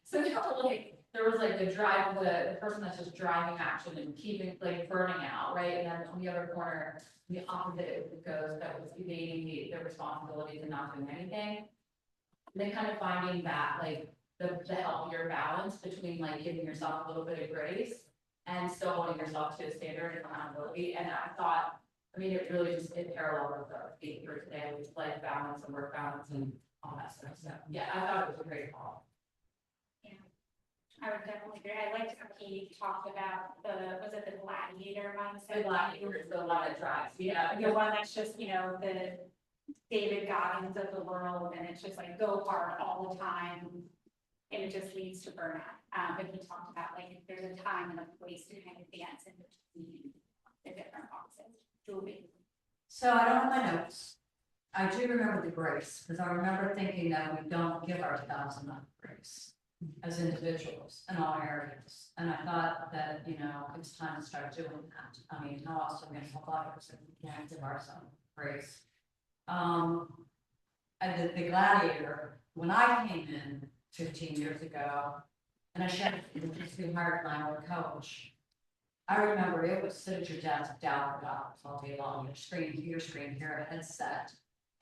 So there was like the drive of the person that's just driving action and keeping like burning out, right? And then on the other corner, the opposite goes that was evading the responsibilities and not doing anything. And then kind of finding that like the healthier balance between like giving yourself a little bit of grace and still holding yourself to a standard and accountability. And I thought, I mean, it really just in parallel with our theme for today, with life balance and work balance and all that stuff. So yeah, I thought it was a great call. I would definitely agree. I liked how he talked about was it the gladiator mindset? The gladiator is the one that drives. Yeah. The one that's just, you know, the David Goggins of the world, and it's just like go hard all the time, and it just leads to burnout. But he talked about like if there's a time and a place to kind of dance in between the different boxes. Julie. So I don't have my notes. I do remember the grace, because I remember thinking that we don't give ourselves enough grace as individuals in all areas. And I thought that, you know, it's time to start doing that. I mean, how else are we gonna help others if we can't give ourselves grace? I did the Gladiator, when I came in 15 years ago, and I shared it with two hard my old coach. I remember it was sit at your desk, $1 all day long, your screen here, a headset.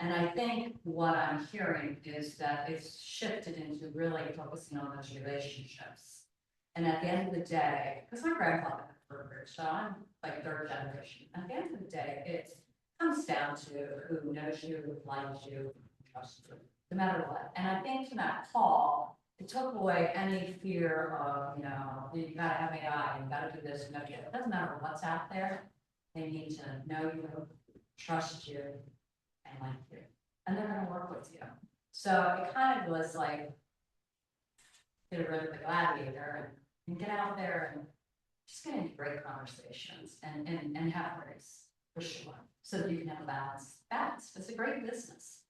And I think what I'm hearing is that it's shifted into really focusing on those relationships. And at the end of the day, because my grandfather worked, so I'm like third generation. At the end of the day, it comes down to who knows you, who likes you, trusts you, no matter what. And I think from that call, it took away any fear of, you know, you gotta have AI, you gotta do this, no, it doesn't matter what's out there. They need to know you, trust you, and like you, and they're gonna work with you. So it kind of was like, get rid of the Gladiator and get out there and just get into great conversations and have grace, for sure, so that you can have a balance. Balance, it's a great business.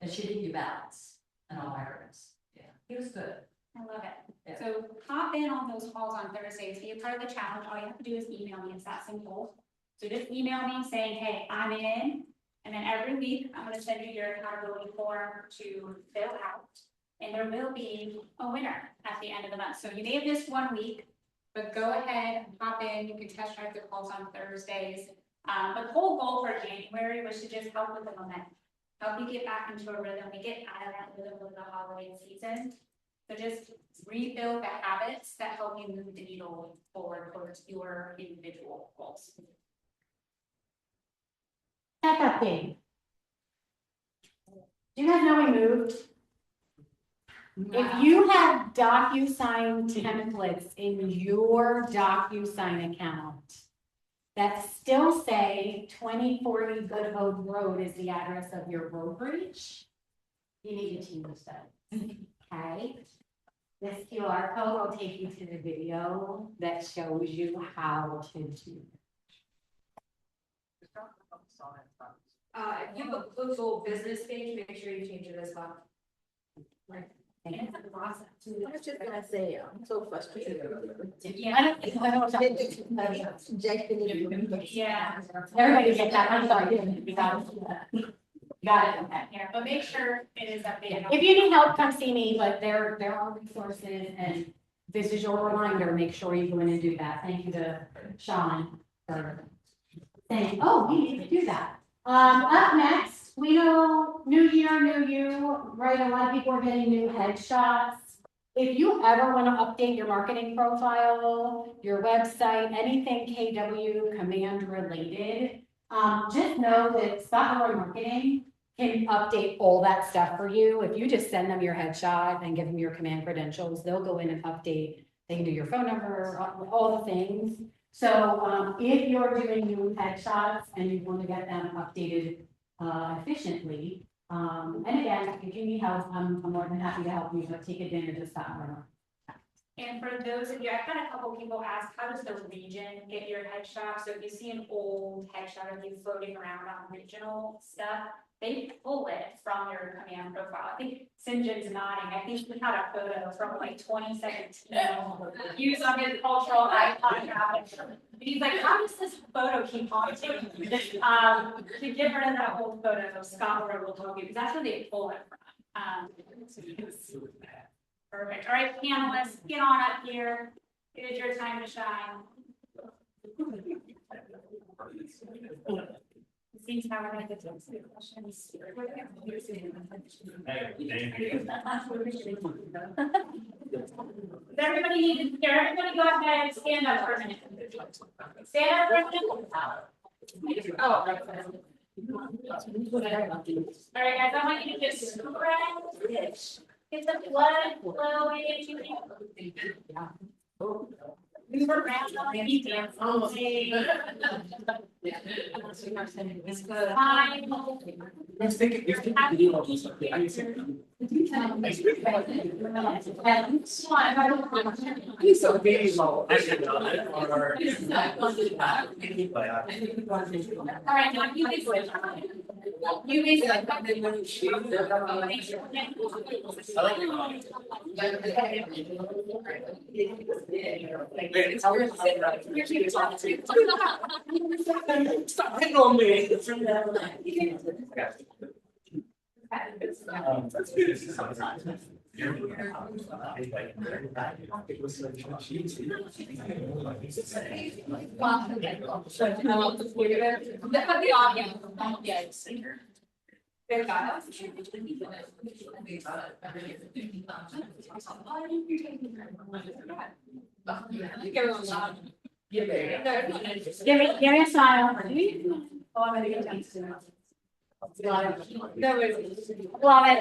It should give you balance in all areas. Yeah, he was good. I love it. Yeah. So hop in on those calls on Thursdays, be a part of the challenge. All you have to do is email me. It's that simple. So just email me saying, hey, I'm in. And then every week, I'm going to send you your accountability form to fill out. And there will be a winner at the end of the month. So you may have missed 1 week, but go ahead and hop in. You can test drive the calls on Thursdays. But the whole goal for January was to just help with the momentum. Help you get back into a rhythm. We get out of that rhythm of the holiday season. So just rebuild the habits that help you move the needle forward towards your individual goals. Checkup thing. Do you guys know we moved? If you have DocuSign templates in your DocuSign account that still say 2040 Good Hope Road is the address of your brokerage, you need to change that. Okay? This QR code will take you to the video that shows you how to do it. If you have a Google business page, make sure you change it as well. I was just gonna say, I'm so frustrated. Yeah, I don't. Yeah. Everybody get that, I'm sorry, you got it. You got it, okay. Yeah, but make sure it is updated. If you need help, come see me, but there are resources, and this is your reminder, make sure you go in and do that. Thank you to Sean for saying, oh, we need to do that. Up next, we know new year, new you, right? A lot of people are getting new headshots. If you ever want to update your marketing profile, your website, anything KW command related, just know that Scott Marketing can update all that stuff for you. If you just send them your headshot and give them your command credentials, they'll go in and update. They can do your phone number, all the things. So if you're doing new headshots and you want to get them updated efficiently, and again, if you need help, I'm more than happy to help you, but take advantage of that. And for those of you, I've had a couple people ask, how does the region get your headshot? So if you see an old headshot of you floating around on regional stuff, they pull it from your command profile. I think Sinjin's nodding. I think we had a photo from like 2017 used on his cultural icon graphic. He's like, how does this photo keep haunting me? To get rid of that old photo, Scott will tell you, because that's where they pull it from. Perfect. All right, panelists, get on up here. It is your time to shine. It seems how we're going to get to some questions. Does everybody need to hear? Everybody go ahead and stand up for a minute. Stand up for a minute. Oh. All right, guys, I want you to just stretch. Get the blood flowing into you. We were around on the dance all day. So maybe low. All right, now you guys switch. You Stop hitting on me. Give me a smile. Love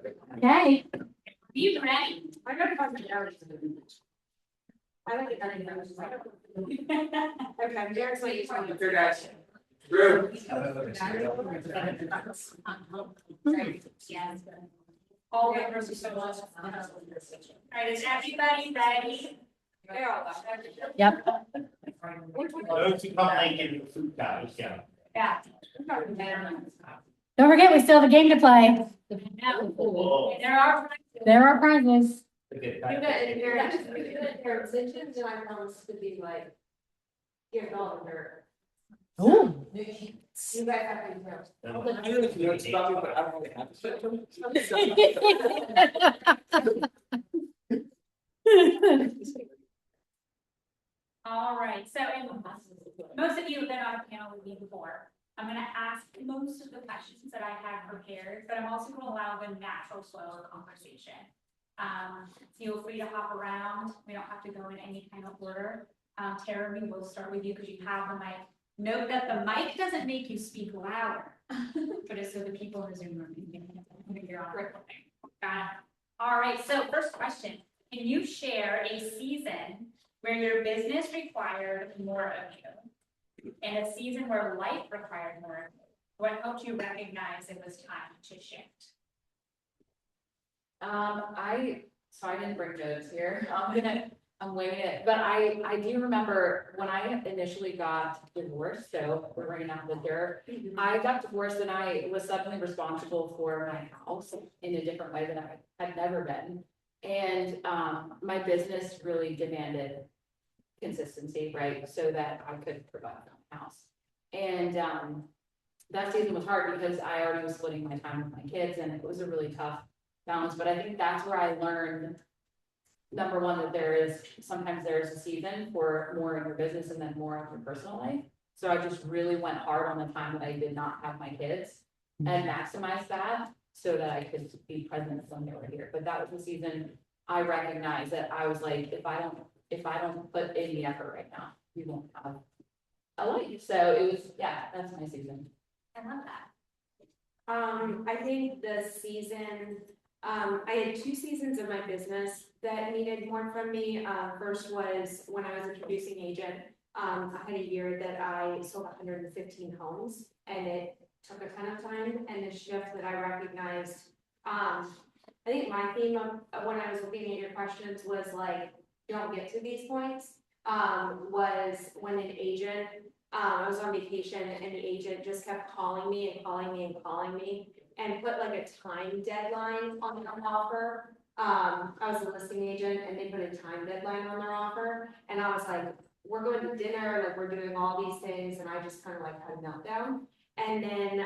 it. Okay. be ready. I got to find the hours. I like it. Okay, there's what you told me. Here, guys. All members are so much. All right, is everybody ready? Yep. Those who come late get the food cows, yeah. Yeah. Don't forget, we still have a game to play. There are prizes. There are prizes. Their intentions and I promise to be like, give it all the dirt. Ooh. You guys have to know. I don't know if you know it's about me, but I don't really have to say it. All right, so and most of you have been on a panel with me before. I'm gonna ask most of the questions that I have prepared, but I'm also gonna allow the natural flow of conversation. Feel free to hop around. We don't have to go in any kind of order. Tara, we will start with you because you have the mic. Note that the mic doesn't make you speak louder, but it's so the people in the Zoom room can hear on recording. Got it. All right, so first question. Can you share a season where your business required more of you and a season where life required more of you? What helped you recognize it was time to shift? I didn't bring notes here. I'm winging it, but I do remember when I initially got divorced, so we're bringing out the dirt. I got divorced and I was suddenly responsible for my house in a different way than I had never been. And my business really demanded consistency, right? So that I could provide for my house. And that season was hard because I already was splitting my time with my kids and it was a really tough balance. But I think that's where I learned, number one, that sometimes there's a season for more in your business and then more in your personal life. So I just really went hard on the time that I did not have my kids and maximized that so that I could be present when they were here. But that was the season I recognized that I was like, if I don't put in the effort right now, you won't have a life. So it was, yeah, that's my season. I love that. I think the season, I had 2 seasons of my business that needed more from me. First was when I was a producing agent. I had a year that I sold 115 homes and it took a ton of time, and the shift that I recognized, I think my theme of when I was looking at your questions was like, don't get to these points, was when an agent, I was on vacation and the agent just kept calling me and calling me and calling me and put like a time deadline on an offer. I was a listing agent and they put a time deadline on their offer. And I was like, we're going to dinner, like we're doing all these things. And I just kind of like had a meltdown. And then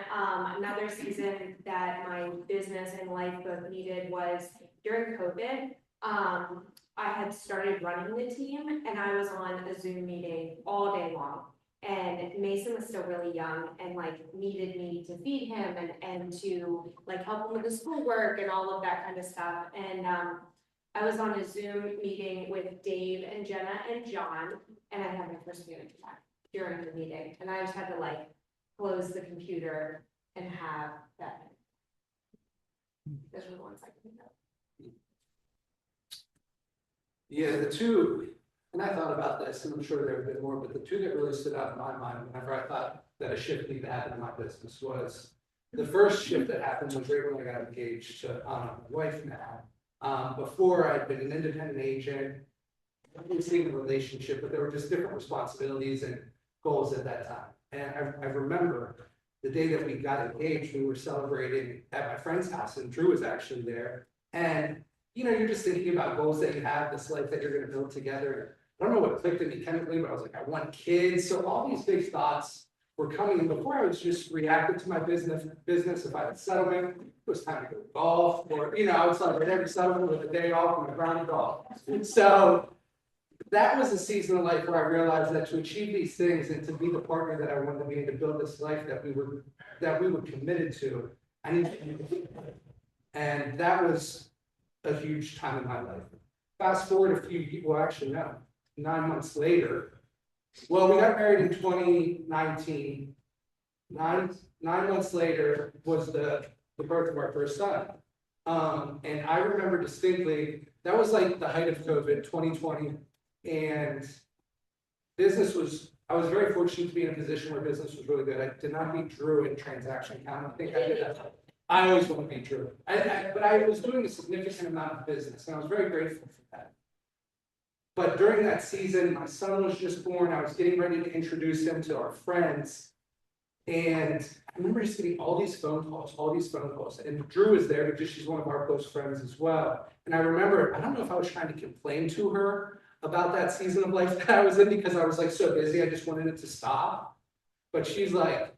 another season that my business and life both needed was during COVID. I had started running the team and I was on a Zoom meeting all day long. And Mason was still really young and like needed me to feed him and to like help him with his schoolwork and all of that kind of stuff. And I was on a Zoom meeting with Dave and Jenna and John, and I had my first panic attack during the meeting. And I just had to like close the computer and have that. Those were the ones I could know. Yeah, the two, and I thought about this, and I'm sure there have been more, but the two that really stood out in my mind whenever I thought, that a shift needed to happen in my business was, the first shift that happened was right when I got engaged to my wife now. Before I'd been an independent agent, I didn't see the relationship, but there were just different responsibilities and goals at that time. And I remember the day that we got engaged, we were celebrating at my friend's house, and Drew was actually there. And, you know, you're just thinking about goals that you have, this life that you're gonna build together. I don't know what clicked in me chemically, but I was like, I want kids. So all these big thoughts were coming. And before I was just reacting to my business. If I had a settlement, it was time to go golf, or, you know, I would celebrate every settlement with a day off from my ground golf. And so that was a season of life where I realized that to achieve these things and to be the partner that I wanted to be and to build this life that we were committed to, I needed to be. And that was a huge time in my life. Fast forward a few, well, actually no, 9 months later. Well, we got married in 2019. Nine months later was the birth of our first son. And I remember distinctly, that was like the height of COVID, 2020. And I was very fortunate to be in a position where business was really good. I did not beat Drew in transaction count. I think I did that. I always want to beat Drew. But I was doing a significant amount of business, and I was very grateful for that. But during that season, my son was just born. I was getting ready to introduce him to our friends. And I remember just getting all these phone calls. And Drew was there because she's one of our close friends as well. And I remember, I don't know if I was trying to complain to her about that season of life that I was in, because I was like so busy, I just wanted it to stop. But she's like,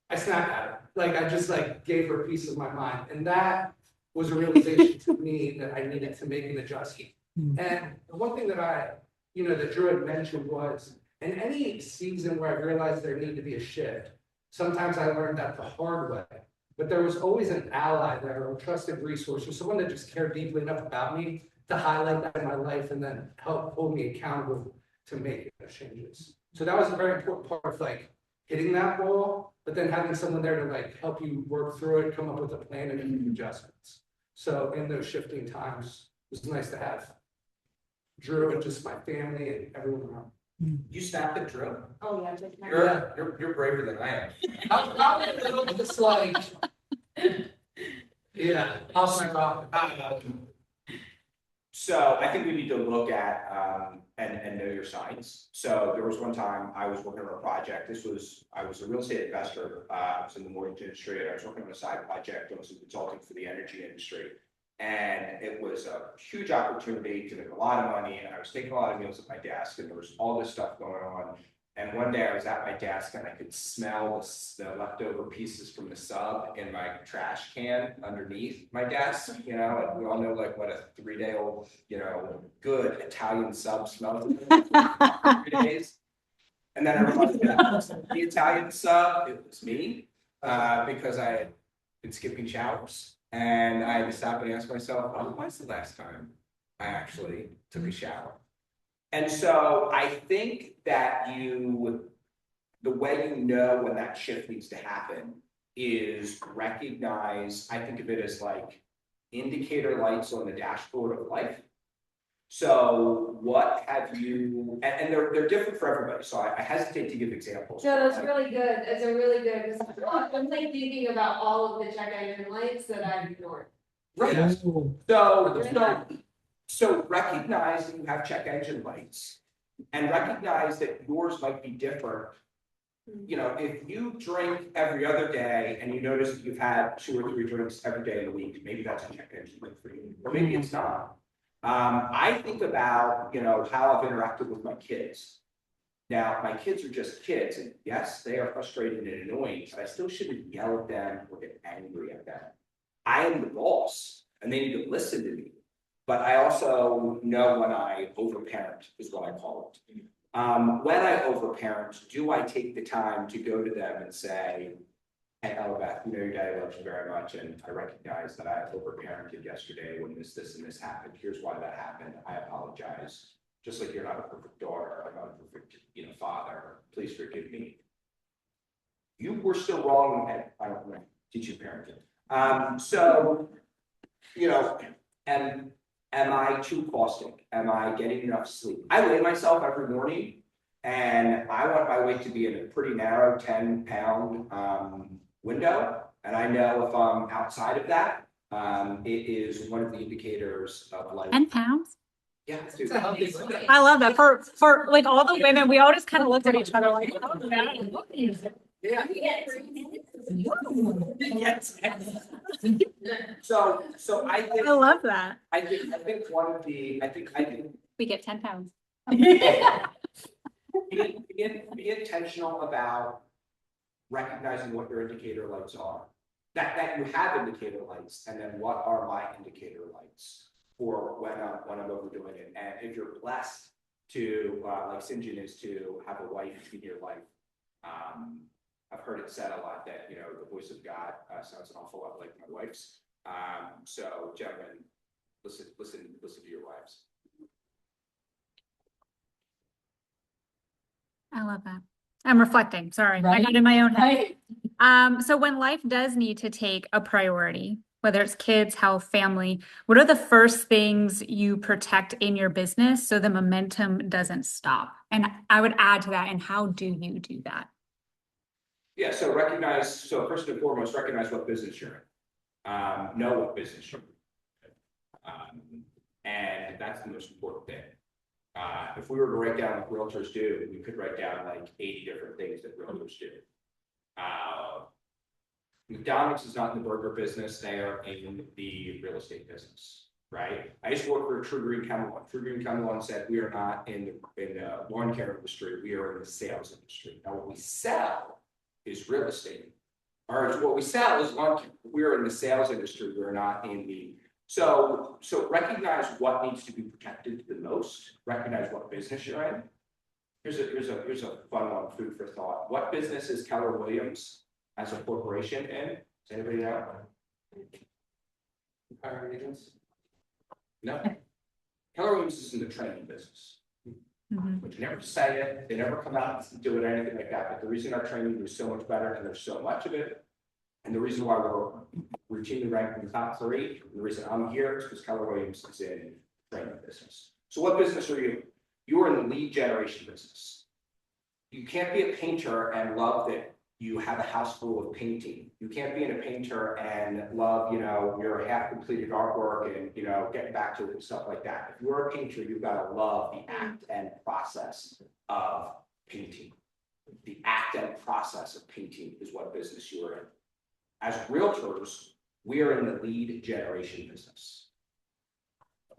I snapped at her. Like, I just like gave her a piece of my mind. And that was a realization to me that I needed to make an adjustment. And the one thing that that Drew had mentioned was, in any season where I realized there needed to be a shift, sometimes I learned that the hard way, but there was always an ally there, or a trusted resource, or someone that just cared deeply enough about me to highlight that in my life and then help hold me accountable to make those changes. So that was a very important part of like hitting that wall, but then having someone there to like help you work through it, come up with a plan and make adjustments. So in those shifting times, it was nice to have Drew and just my family and everyone around. You snapped at Drew? Oh, yeah. You're braver than I am. I'm probably a little bit like, yeah, how's my rock? So I think we need to look at and know your signs. So there was one time I was working on a project. I was a real estate investor. I was in the mortgage industry, and I was working on a side project. I was consulting for the energy industry. And it was a huge opportunity to make a lot of money. And I was taking a lot of meals at my desk, and there was all this stuff going on. And one day I was at my desk and I could smell the leftover pieces from the sub in my trash can underneath my desk, and we all know like what a 3-day-old, good Italian sub smells like 3 days. And then I realized that the Italian sub, it was me, because I had been skipping showers. And I had to stop and ask myself, when's the last time I actually took a shower? And so I think that the way you know when that shift needs to happen is recognize, I think of it as like indicator lights on the dashboard of life. So what have you, and they're different for everybody, so I hesitate to give examples. No, that's really good. It's a really good, because I'm like thinking about all of the check engine lights that I've ignored. Right. So recognize that you have check engine lights, and recognize that yours might be different. If you drink every other day and you notice that you've had 2 or 3 drinks every day in the week, maybe that's a check engine light for you, or maybe it's not. I think about, how I've interacted with my kids. Now, my kids are just kids, and yes, they are frustrated and annoying, but I still shouldn't yell at them or get angry at them. I am the boss, and they need to listen to me. But I also know when I overparent, is what I call it. When I overparent, do I take the time to go to them and say, hey, Elbeth, your daddy loves you very much, and I recognize that I overparented yesterday when this, and this happened. Here's why that happened. I apologize. Just like you're not a perfect daughter, I'm not a perfect, father. Please forgive me. You were still wrong, and I don't know, teach you parenting. And am I too caustic? Am I getting enough sleep? I weigh myself every morning, And I want my weight to be in a pretty narrow 10-pound window. And I know if I'm outside of that, it is one of the indicators of like. 10 pounds? Yeah. Dude. I love that. For like all the women, we all just kind of looked at each other like, oh, that. Yeah. So I think. I love that. I think one of the, I think We get 10 pounds. be intentional about recognizing what your indicator lights are. That you have indicator lights, and then what are my indicator lights for when I'm overdoing it. And if you're blessed to, like St. John is, to have a wife in your life, I've heard it said a lot that, you know, the voice of God sounds an awful lot like my wife's. So gentlemen, listen to your wives. I love that. I'm reflecting. Sorry, I Right. got in my own head. So when life does need to take a priority, whether it's kids, health, family, what are the first things you protect in your business so the momentum doesn't stop? And I would add to that, and how do you do that? Yeah, so first and foremost, recognize what business you're in. Know what business you're in. And that's the most important thing. If we were to write down what realtors do, we could write down like 80 different things that realtors do. McDonald's is not in the burger business, they are in the real estate business, right? I used to work for True Green Cumberland. True Green Cumberland said, we are not in the lawn care industry, we are in the sales industry. Now what we sell is real estate. Or what we sell is lawn care. We're in the sales industry, we're not in the. So recognize what needs to be protected the most, recognize what business you're in. Here's a fun one, food for thought. What business is Keller Williams as a corporation in? Does anybody know? Hiring agents? No. Keller Williams is in the training business. Which never say it, they never come out and do it or anything like that. But the reason our training is so much better and there's so much of it, and the reason why we're routinely ranked in the top 3, and the reason I'm here is because Keller Williams is in the training business. So what business are you? You are in the lead generation business. You can't be a painter and love that you have a house full of painting. You can't be a painter and love, you know, your half completed artwork and, you know, getting back to it and stuff like that. If you're a painter, you've got to love the act and process of painting. The act and process of painting is what business you're in. As realtors, we are in the lead generation business.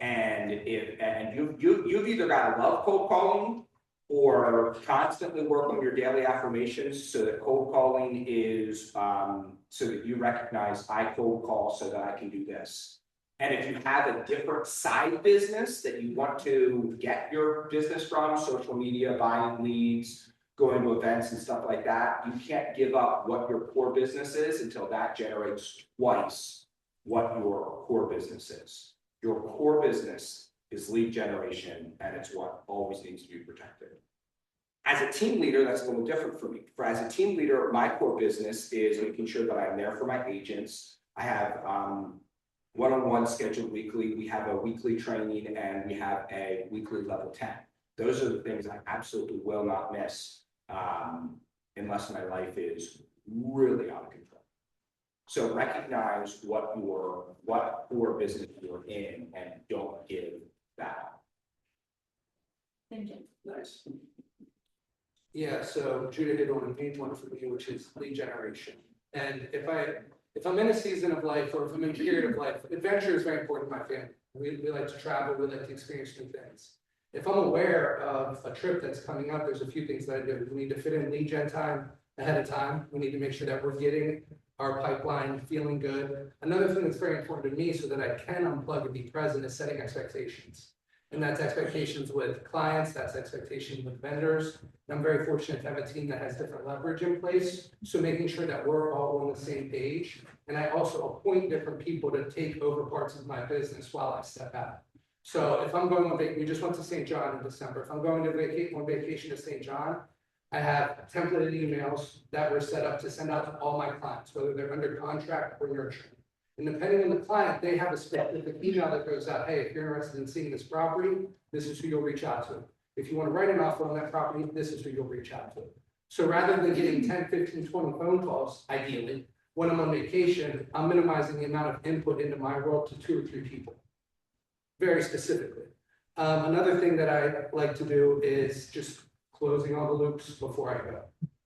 And you've either got to love cold calling or constantly work on your daily affirmations so that cold calling is so that you recognize I cold call so that I can do this. And if you have a different side business that you want to get your business from, social media, buying leads, going to events and stuff like that, you can't give up what your core business is until that generates twice what your core business is. Your core business is lead generation, and it's what always needs to be protected. As a team leader, that's a little different for me. As a team leader, my core business is making sure that I'm there for my agents. I have one-on-one scheduled weekly. We have a weekly training, and we have a weekly level 10. Those are the things I absolutely will not miss unless my life is really out of control. So recognize what core business you're in and don't give that up. Nice. Yeah, so Judah hit on a main one for me, which is lead generation. And if I'm in a season of life, or if I'm in a period of life, adventure is very important to my family. We like to travel, we like to experience new things. If I'm aware of a trip that's coming up, there's a few things that I do. We need to fit in lead gen time ahead of time. We need to make sure that we're getting our pipeline feeling good. Another thing that's very important to me so that I can unplug and be present is setting expectations. And that's expectations with clients, that's expectations with vendors. And I'm very fortunate to have a team that has different leverage in place. So making sure that we're all on the same page. And I also appoint different people to take over parts of my business while I step out. So if I'm going on vacation, we just went to St. John in December. If I'm going to on vacation to St. John, I have templated emails that were set up to send out to all my clients, whether they're under contract or nurturing. And depending on the client, they have a specific email that goes out, hey, if you're interested in seeing this property, this is who you'll reach out to. If you want to write an offer on that property, this is who you'll reach out to. So rather than getting 10, 15, 20 phone calls, ideally, when I'm on vacation, I'm minimizing the amount of input into my world to 2 or 3 people. Very specifically. Another thing that I like to do is just closing all the loops before I go.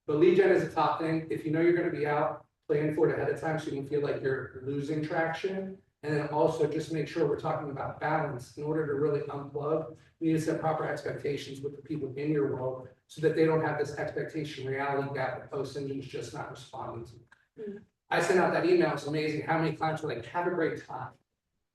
But lead gen is a top thing. If you know you're going to be out, plan for it ahead of time so you don't feel like you're losing traction. And then also just make sure we're talking about balance. In order to really unplug, you need to set proper expectations with the people in your world so that they don't have this expectation reality gap that post engine's just not responding to. I sent out that email. It's amazing how many clients were like, have a great time.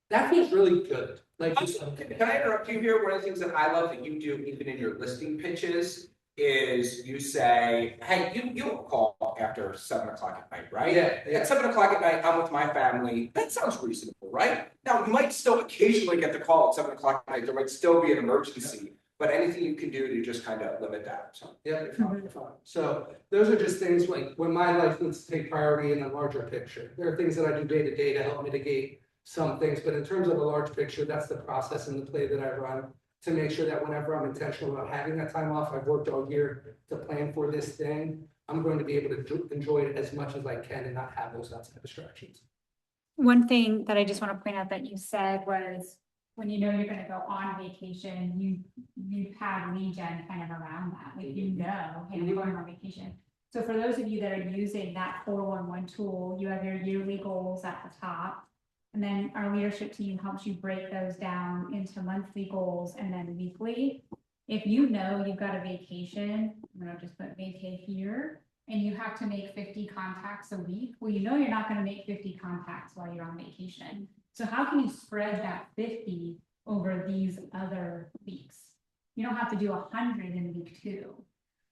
That feels really good. Like, Can I interrupt you here? One of the things that I love that you do even in your listing pitches is you say, hey, you will call after 7 o'clock at night, right? Yeah. At 7 o'clock at night, I'm with my family. That sounds reasonable, right? Now, you might still occasionally get the call at 7 o'clock at night. There might still be an emergency, but anything you can do to just kind of limit that. So. Yeah, you're fine, you're fine. So those are just things like when my life needs to take priority in a larger picture. There are things that I do day to day to help mitigate some things, but in terms of a large picture, that's the process and the play that I run to make sure that whenever I'm intentional about having that time off, I've worked all year to plan for this thing, I'm going to be able to enjoy it as much as I can and not have those outside distractions. One thing that I just want to point out that you said was when you know you're going to go on vacation, you have lead gen kind of around that. Like, you know, hey, I'm going on vacation. So for those of you that are using that 411 tool, you have your yearly goals at the top. And then our leadership team helps you break those down into monthly goals and then weekly. If you know you've got a vacation, I'm gonna just put vacay here, and you have to make 50 contacts a week, well, you know you're not gonna make 50 contacts while you're on vacation. So how can you spread that 50 over these other weeks? You don't have to do 100 in week 2,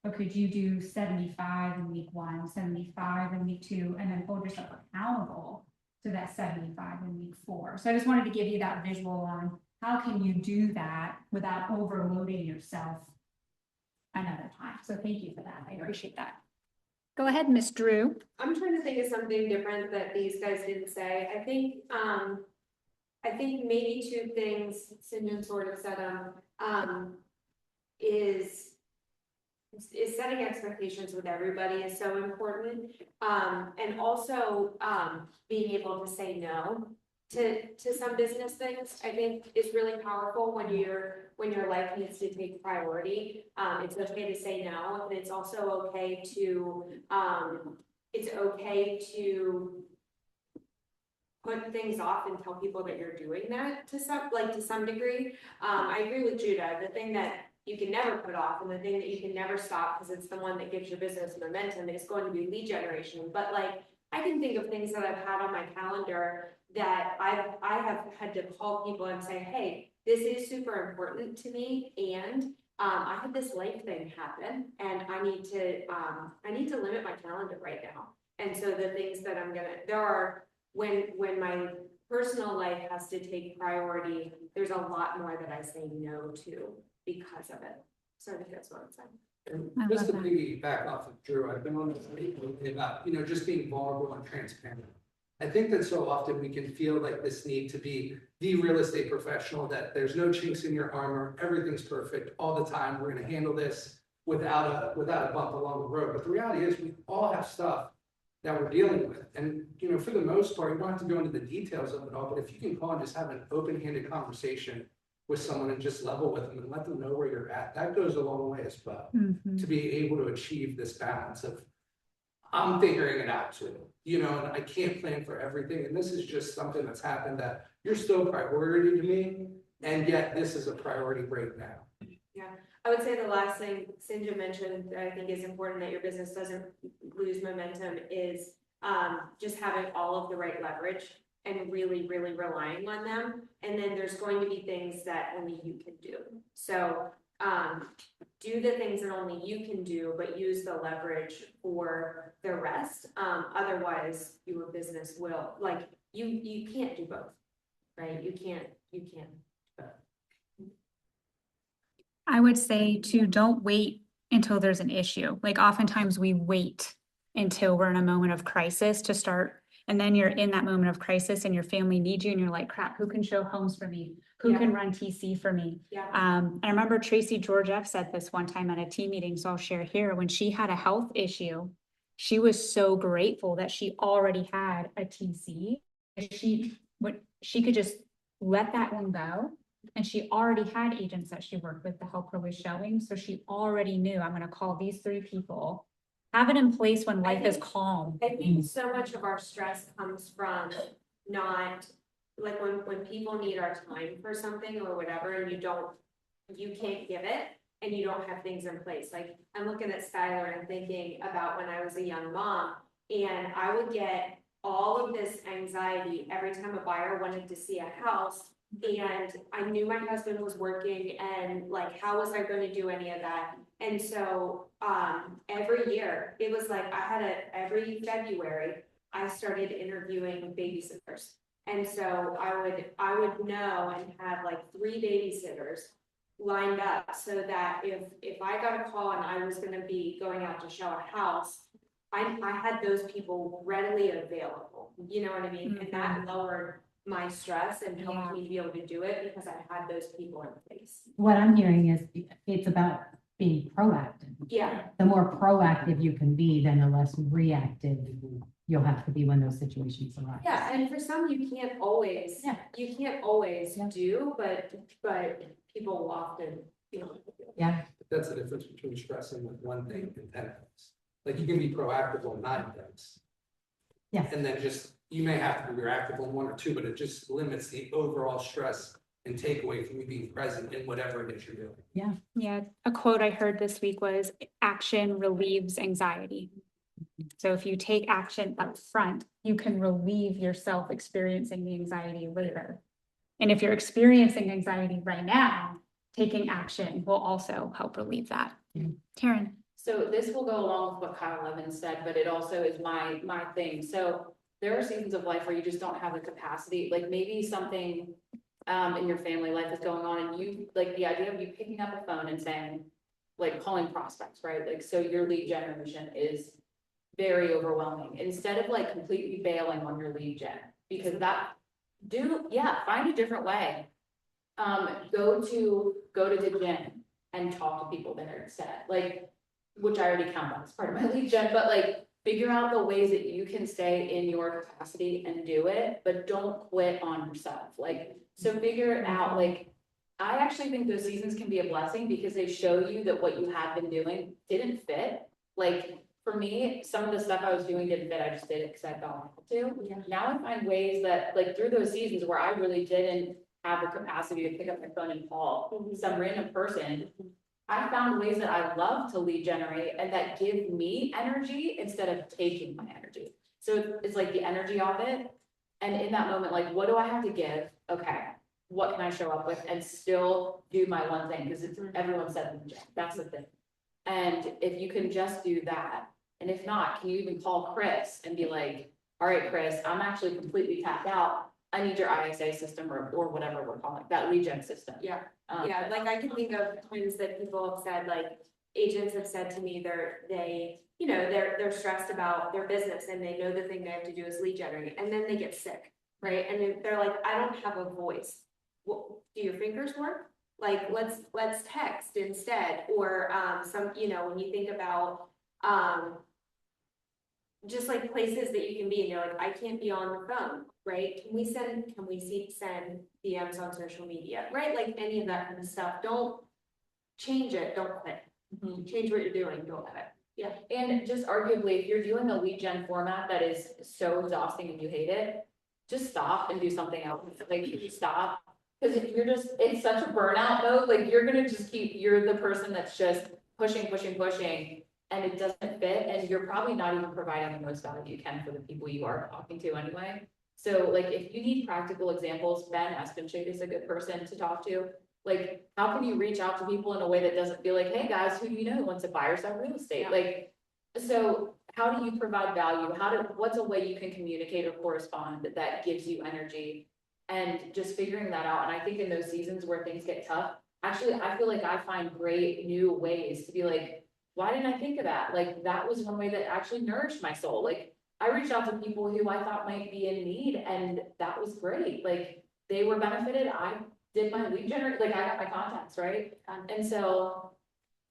but could you do 75 in week 1, 75 in week 2, and then hold yourself accountable to that 75 in week 4. So I just wanted to give you that visual on how can you do that without overloading yourself another time. So thank you for that. I appreciate that. Go ahead, Miss Drew. I'm trying to think of something different that these guys didn't say. I think maybe 2 things St. sort of said is setting expectations with everybody is so important. And also being able to say no to some business things, I think is really powerful when your life needs to take priority. It's okay to say no, and it's also okay to put things off and tell people that you're doing that to some degree. I agree with Judah. The thing that you can never put off and the thing that you can never stop because it's the one that gives your business momentum is going to be lead generation. But like, I can think of things that I've had on my calendar that I have had to call people and say, hey, this is super important to me, and I had this life thing happen, and I need to limit my calendar right now. And so the things that when my personal life has to take priority, there's a lot more that I say no to because of it. So I think that's what I'm saying. And just to piggyback off of Drew, I've been on this lately about, just being vulnerable and transparent. I think that so often we can feel like this need to be the real estate professional, that there's no chinks in your armor, everything's perfect all the time. We're going to handle this without a bump along the road. But the reality is we all have stuff that we're dealing with. And, for the most part, you don't have to go into the details of it all, but if you can call and just have an open-handed conversation with someone and just level with them and let them know where you're at, that goes a long way as well. To be able to achieve this balance of, I'm figuring it out too, and I can't plan for everything. And this is just something that's happened that you're still priority to me, and yet this is a priority right now. Yeah, I would say the last thing Sinja mentioned that I think is important that your business doesn't lose momentum is just having all of the right leverage and really, really relying on them. And then there's going to be things that only you can do. So do the things that only you can do, but use the leverage for the rest. Otherwise, your business will, you can't do both, right? You can't do both. I would say to don't wait until there's an issue. Like, oftentimes we wait until we're in a moment of crisis to start And then you're in that moment of crisis and your family needs you and you're like, crap, who can show homes for me? Who can run TC for me? Yeah. I remember Tracy Georgieff said this one time at a team meeting, so I'll share here. When she had a health issue, she was so grateful that she already had a TC. She could just let that one go. And she already had agents that she worked with to help her with showing. So she already knew, I'm gonna call these 3 people, have it in place when life is calm. I think so much of our stress comes from not, like when people need our time for something or whatever, and you can't give it, and you don't have things in place. Like, I'm looking at Skylar and thinking about when I was a young mom, and I would get all of this anxiety every time a buyer wanted to see a house. And I knew my husband was working, and like, how was I gonna do any of that? And so, every year, it was like, every February, I started interviewing babysitters. And so I would know and have like 3 babysitters lined up, so that if I got a call and I was gonna be going out to show a house, I had those people readily available, you know what I mean? And that lowered my stress and helped me be able to do it because I had those people in place. What I'm hearing is it's about being proactive. Yeah. The more proactive you can be, then the less reactive you'll have to be when those situations arise. Yeah, and for some, you can't always do, but people will often, you know. Yeah. That's the difference between stressing with one thing and 10 things. Like, you can be proactive on 9 things. Yeah. And then you may have to be reactive on 1 or 2, but it just limits the overall stress and takeaway from you being present in whatever it is you're doing. Yeah, a quote I heard this week was, action relieves anxiety. So if you take action up front, you can relieve yourself experiencing the anxiety later. And if you're experiencing anxiety right now, taking action will also help relieve that. Karen. So this will go along with what Kyle Evans said, but it also is my thing. So there are seasons of life where you just don't have the capacity, like maybe something in your family life is going on, and you, like, the idea of you picking up a phone and saying, like, calling prospects, right? Like, so your lead generation is very overwhelming. Instead of like completely bailing on your lead gen, because find a different way. Go to the gym and talk to people there instead, like, which I already count on as part of my lead gen, but like, figure out the ways that you can stay in your capacity and do it, but don't quit on yourself. Like, so figure it out. Like, I actually think those seasons can be a blessing because they show you that what you had been doing didn't fit. Like, for me, some of the stuff I was doing didn't fit. I just did it because I felt able to. Now I find ways that, like, through those seasons where I really didn't have the capacity to pick up my phone and call some random person, I found ways that I love to lead generate and that give me energy instead of taking my energy. So it's like the energy of it. And in that moment, like, what do I have to give? Okay, what can I show up with and still do my one thing? Because everyone said that's the thing. And if you can just do that, and if not, can you even call Chris and be like, all right, Chris, I'm actually completely tapped out. I need your ISA system or whatever we're calling it, that lead gen system. Yeah, like I can think of times that people have said, like, agents have said to me, they're stressed about their business and they know the thing they have to do is lead generate, and then they get sick, right? And then they're like, I don't have a voice. Well, do your fingers work? Like, let's text instead, or when you think about just like places that you can be and you're like, I can't be on the phone, right? Can we send DMs on social media, right? Like any of that kind of stuff. Don't change it, don't quit. Change what you're doing, don't quit. Yeah. And just arguably, if you're doing a lead gen format that is so exhausting and you hate it, just stop and do something else. Like, you stop. Because if you're just in such a burnout mode, like, you're gonna just you're the person that's just pushing, and it doesn't fit, and you're probably not even providing the most value you can for the people you are talking to anyway. So, like, if you need practical examples, Ben Espenshade is a good person to talk to. Like, how can you reach out to people in a way that doesn't feel like, hey guys, who do you know who wants to buy or sell real estate? Yeah. Like, so how do you provide value? What's a way you can communicate or correspond that gives you energy? And just figuring that out. And I think in those seasons where things get tough, actually, I feel like I find great new ways to be like, why didn't I think of that? Like, that was one way that actually nourished my soul. Like, I reached out to people who I thought might be in need, and that was great, like, they were benefited, I did my lead generate, like, I got my contacts, right? And so,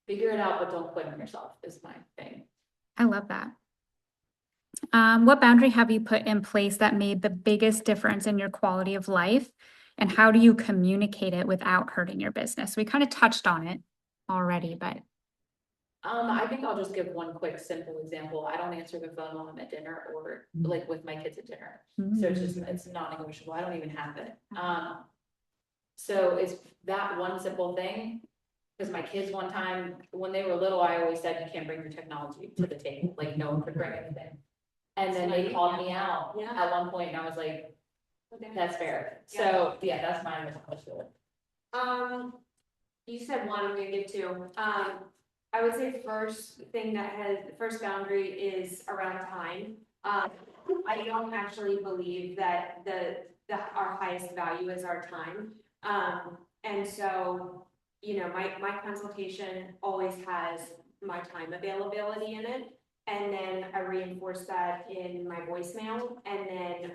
figure it out, but don't quit on yourself, is my thing. I love that. What boundary have you put in place that made the biggest difference in your quality of life? And how do you communicate it without hurting your business? We kind of touched on it already, but. I think I'll just give one quick simple example. I don't answer the phone while I'm at dinner or like with my kids at dinner. So it's just, it's not negotiable. I don't even have it. So it's that one simple thing. Because my kids one time, when they were little, I always said, you can't bring your technology to the table. Like no one could bring anything. And then they called me out at one point and I was like, that's fair. So yeah, that's my responsibility. You said one, I'm gonna give two. I would say first boundary is around time. I don't actually believe that our highest value is our time. And so, you know, my consultation always has my time availability in it. And then I reinforce that in my voicemail, and then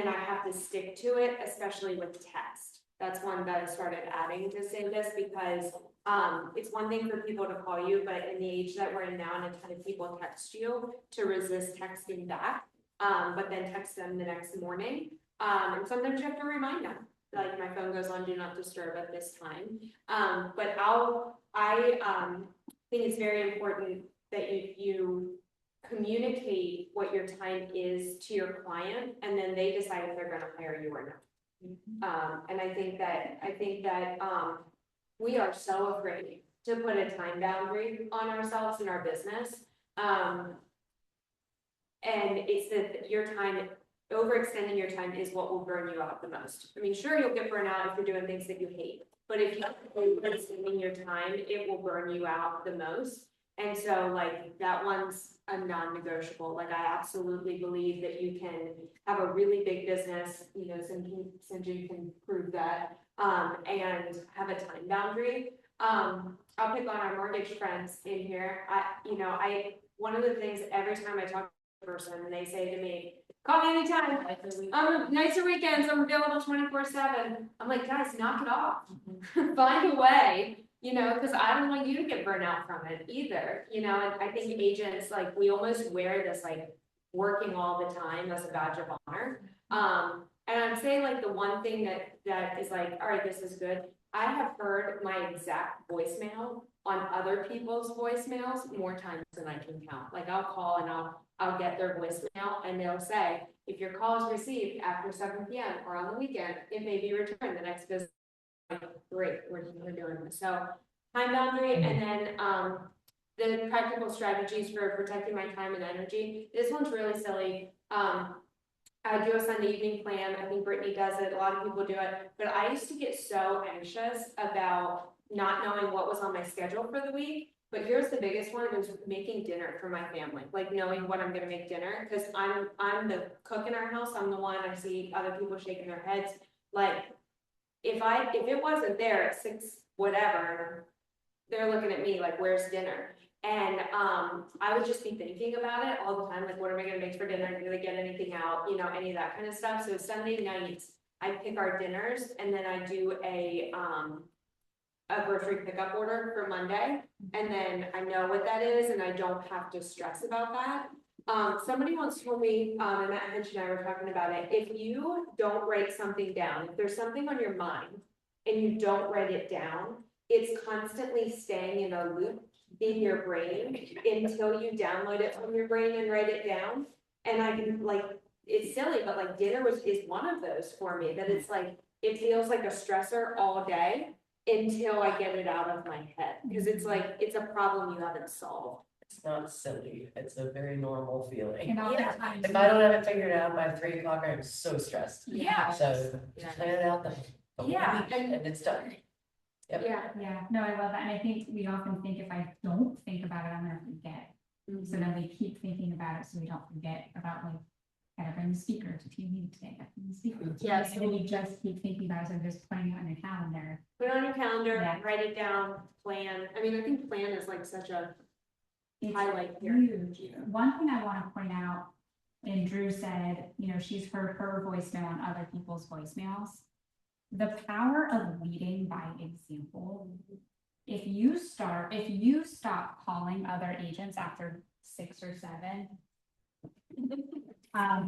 I have to stick to it, especially with text. That's one that I started adding to say this because it's one thing for people to call you, but in the age that we're in now, and a ton of people text you, to resist texting back, but then text them the next morning. And sometimes you have to remind them, like my phone goes on do not disturb at this time. But I think it's very important that you communicate what your time is to your client, and then they decide if they're gonna hire you or not. And I think that we are so afraid to put a time boundary on ourselves in our business. And it's that your time, overextending your time is what will burn you out the most. I mean, sure, you'll get burnt out if you're doing things that you hate, but if you're overextending your time, it will burn you out the most. And so like that one's a non-negotiable. Like I absolutely believe that you can have a really big business, you know, Sanjay can prove that, and have a time boundary. I'll pick on our mortgage friends in here. One of the things every time I talk to a person and they say to me, call me anytime, nights or weekends, I'm available 24/7. I'm like, guys, knock it off. Find a way. You know, because I don't want you to get burnt out from it either, you know, and I think agents, like, we almost wear this, like, working all the time as a badge of honor. And I'd say, like, the one thing that is like, all right, this is good. I have heard my exact voicemail on other people's voicemails more times than I can count. Like, I'll call and I'll get their voicemail and they'll say, if your call is received after 7 p.m. or on the weekend, it may be returned the next business. Great, we're doing this. So time boundary, and then the practical strategies for protecting my time and energy. This one's really silly. I do a Sunday evening plan. I think Brittany does it. A lot of people do it, but I used to get so anxious about not knowing what was on my schedule for the week. But here's the biggest one: is making dinner for my family. Like knowing what I'm going to make dinner, because I'm the cook in our house. I'm the one. I see other people shaking their heads like. If it wasn't there at 6 whatever, they're looking at me like, where's dinner? And I would just be thinking about it all the time, like what am I gonna make for dinner? Did I get anything out? You know, any of that kind of stuff. So Sunday nights, I pick our dinners, and then I do a grocery pickup order for Monday, and then I know what that is, and I don't have to stress about that. Somebody once told me, and Matt Hinch and I were talking about it, if you don't write something down, if there's something on your mind and you don't write it down, it's constantly staying in a loop in your brain until you download it from your brain and write it down. And I can, like, it's silly, but like dinner is one of those for me, that it's like, it feels like a stressor all day until I get it out of my head. Because it's like, it's a problem you haven't solved. It's not silly, it's a very normal feeling. And If I don't have it figured out by 3 o'clock, I'm so stressed. Yeah. So just plan it out the whole week, and it's done. Yep. Yeah, no, I love that. And I think we often think if I don't think about it, I'm gonna forget. So then we keep thinking about it so we don't forget about like, gotta bring the speaker to TV today, gotta bring the speaker to TV. Yes. And then you just keep thinking about it, so just putting it on your calendar. Put it on your calendar, write it down, plan. I mean, I think plan is like such a highlight here. Huge. One thing I want to point out, and Drew said, you know, she's heard her voicemail and other people's voicemails. The power of leading by example. If you stop calling other agents after 6 or 7,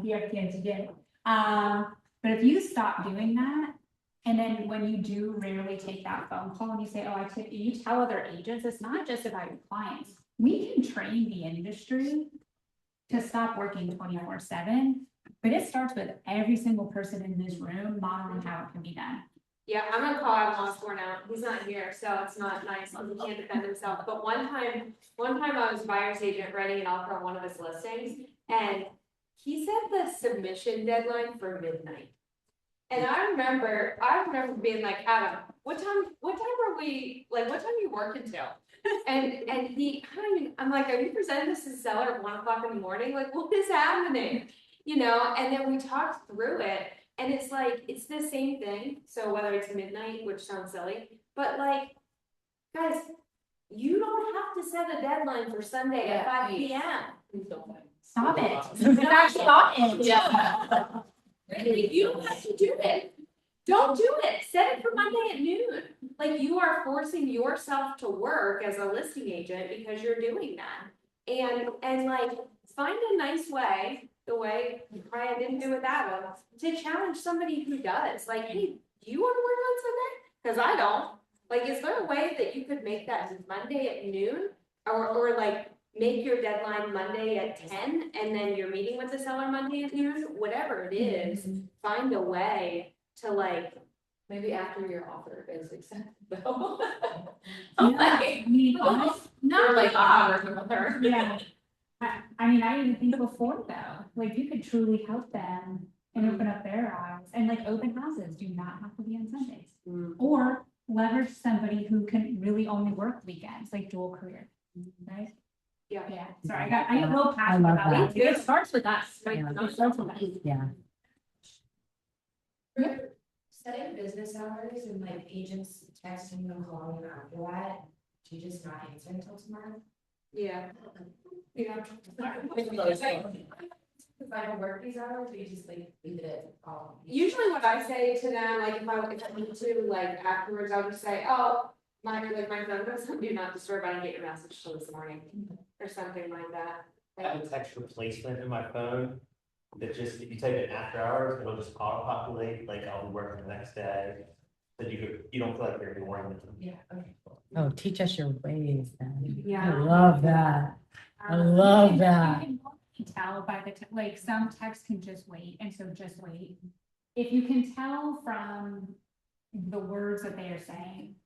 you have kids again. But if you stop doing that, and then when you do rarely take that phone call and you say, oh, you tell other agents, it's not just about your clients. We can train the industry to stop working 24/7, but it starts with every single person in this room modeling how it can be done. Yeah, I'm gonna call out Moss Burnout. He's not here, so it's not nice. He can't defend himself. But one time I was buyer's agent writing an offer on one of his listings, and he set the submission deadline for midnight. And I remember being like, Adam, what time are you working till? And I'm like, are you presenting this to the seller at 1 o'clock in the morning? Like, what is happening? You know, and then we talked through it. And it's like, it's the same thing. So whether it's midnight, which sounds silly, but like, guys, you don't have to set a deadline for Sunday at 5 p.m. Stop it. Stop it. Yeah. Really, you don't have to do it. Don't do it. Set it for Monday at noon. Like, you are forcing yourself to work as a listing agent because you're doing that. And like, find a nice way, the way Brian didn't do with Adam, to challenge somebody who does. Like, hey, do you want to work on Sunday? Because I don't. Like, is there a way that you could make that Monday at noon? Or like, make your deadline Monday at 10, and then you're meeting with the seller Monday at noon? Whatever it is, find a way to like, Maybe after your offer is accepted. No, Not like, working with her. yeah. I mean, I even think before though, like you could truly help them and open up their eyes, and like open houses do not have to be on Sundays. Or leverage somebody who can really only work weekends, like dual career, right? Yeah. Yeah, sorry, I got a little passionate about it. It starts with us. Right? It starts with us. Yeah. Setting business hours and like agents texting them, calling them after that, do you just not answer until tomorrow? yeah. Yeah. If I don't work these hours, we just like leave it at all. Usually what I say to them, like if I need to, like afterwards, I'll just say, oh, my phone goes on do not disturb, I didn't get your message till this morning, or something like that. I have a text replacement in my phone that just, if you type it after hours, it'll just auto populate, like I'll be working the next day. That you don't feel like you're ignoring them. Yeah, okay. Oh, teach us your ways then. Yeah. I love that. I love that. You can tell by the, like some texts can just wait, and so just wait. If you can tell from the words that they are saying,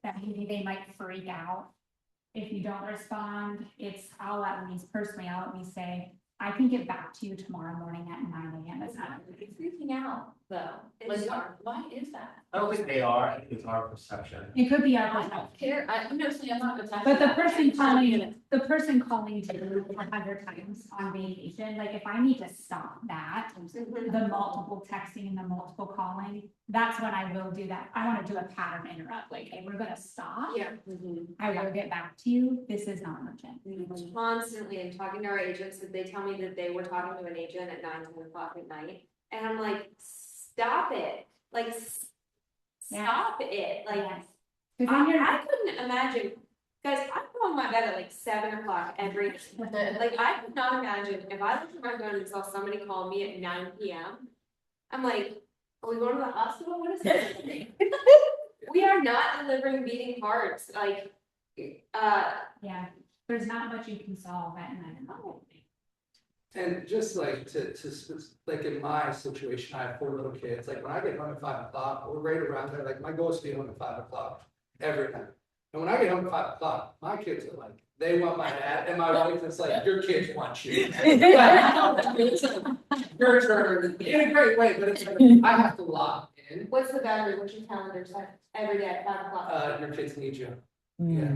that maybe they might freak out. If you don't respond, I'll at least say, I can get back to you tomorrow morning at 9 a.m. It's not Freaking out though. Why is that? I don't think they are, I think it's our perception. It could be our I perception. don't care. I'm not attached. But the person calling to 100 times on vacation, like if I need to stop that, the multiple texting and the multiple calling, that's when I will do that. I want to do a pattern interrupt, like, hey, we're gonna stop. Yeah. I will get back to you. This is not urgent. Constantly, and talking to our agents, that they tell me that they were talking to an agent at 9, 10 o'clock at night. And I'm like, stop it. Like, stop it. Like, I couldn't imagine, guys, I go on my bed at like 7 o'clock every night. Like, I could not imagine if I looked at my phone and saw somebody call me at 9 p.m. I'm like, are we going to the hospital? What is this? We are not delivering beating hearts. Like, yeah, there's not much you can solve at 9 o'clock. And just like like in my situation, I have 4 little kids, like when I get home at 5 o'clock, we're right around there, like my goal is to be home at 5 o'clock every night. And when I get home at 5 o'clock, my kids are like, they want my dad, and my wife is like, your kids want you. Your turn, in a great way, but it's like, I have to lock in. what's the boundary? What's your calendar set every day at 5 o'clock? Your kids need you. Yeah.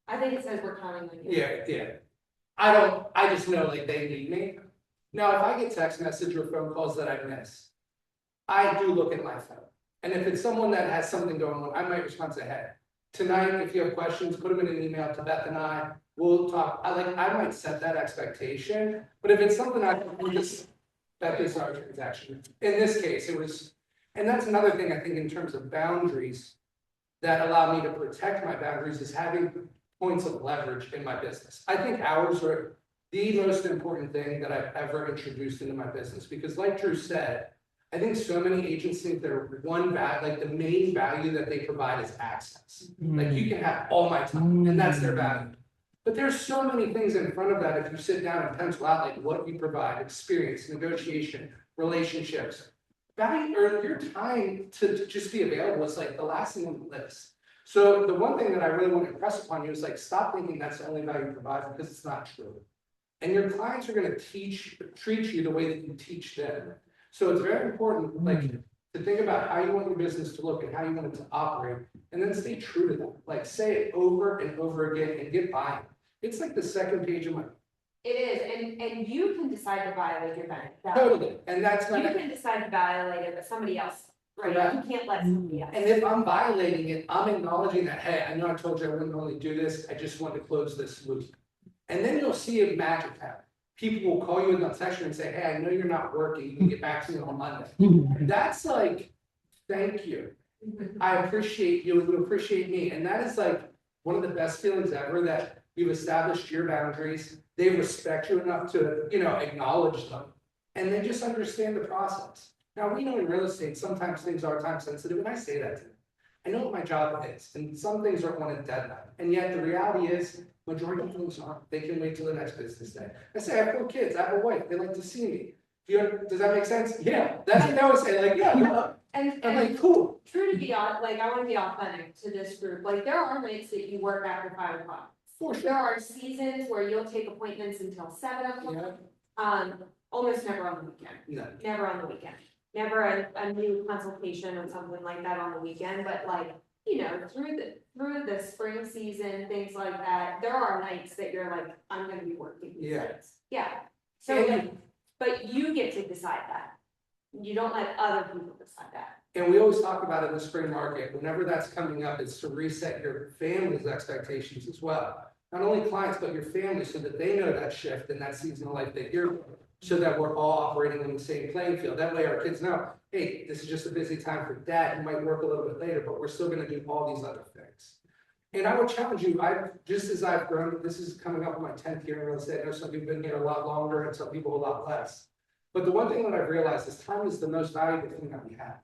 I think it says we're counting on you. Yeah. I just know like they need me. Now, if I get text message or phone calls that I miss, I do look at my phone. And if it's someone that has something going on, I might respond to, hey, tonight, if you have questions, put them in an email to Beth and I. we'll talk, I might set that expectation, but if it's something we just, that is our transaction. In this case, it was, and that's another thing I think in terms of boundaries that allow me to protect my boundaries is having points of leverage in my business. I think hours are the most important thing that I've ever introduced into my business, because like Drew said, I think so many agents think their the main value that they provide is access. Like you can have all my time and that's their value. But there's so many things in front of that if you sit down and pencil out like what you provide, experience, negotiation, relationships. Value or your time to just be available is like the last thing on the list. So the one thing that I really want to impress upon you is like stop thinking that's the only value you provide, because it's not true. And your clients are going to treat you the way that you teach them. So it's very important, like, to think about how you want your business to look and how you want it to operate, and then stay true to them. Like, say it over and over again and get buy-in. It's like the second page of my. It is, and you can decide to violate your value. Totally, and that's not. You can decide to violate it, but somebody else, right? You can't let somebody else. And if I'm violating it, I'm acknowledging that, hey, I know I told you I wouldn't only do this, I just wanted to close this loop. And then you'll see a magic happen. People will call you in the section and say, hey, I know you're not working, you can get back to me on Monday. That's like, thank you. I appreciate you, you appreciate me. And that is like one of the best feelings ever, that you've established your boundaries. They respect you enough to, acknowledge them. And they just understand the process. Now, we know in real estate, sometimes things are time sensitive, and I say that to them. I know what my job is, and some things are on a deadline. And yet the reality is, majority of things aren't. They can wait till the next business day. I say, I have 4 kids, I have a wife, they like to see me. Does that make sense? Yeah, that's what I would say, like, yeah. And I'm like, cool. True to be I want to be authentic to this group. Like, there are nights that you work after 5 o'clock. For sure. There are seasons where you'll take appointments until 7 o'clock. Almost never on the weekend. No. Never on the weekend. Never a new consultation or something like that on the weekend, but like, through the spring season, things like that, there are nights that you're like, I'm gonna be working. Yeah. So, but you get to decide that. You don't let other people decide that. And we always talk about it in the spring market, whenever that's coming up, it's to reset your family's expectations as well. Not only clients, but your family, so that they know that shift and that seasonal life that you're, so that we're all operating on the same playing field. That way our kids know, hey, this is just a busy time for dad, you might work a little bit later, but we're still gonna do all these other things. And I would challenge you, just as I've grown, this is coming up on my 10th year in real estate. I know some people have been here a lot longer and some people a lot less. But the one thing that I've realized is time is the most valuable thing that we have.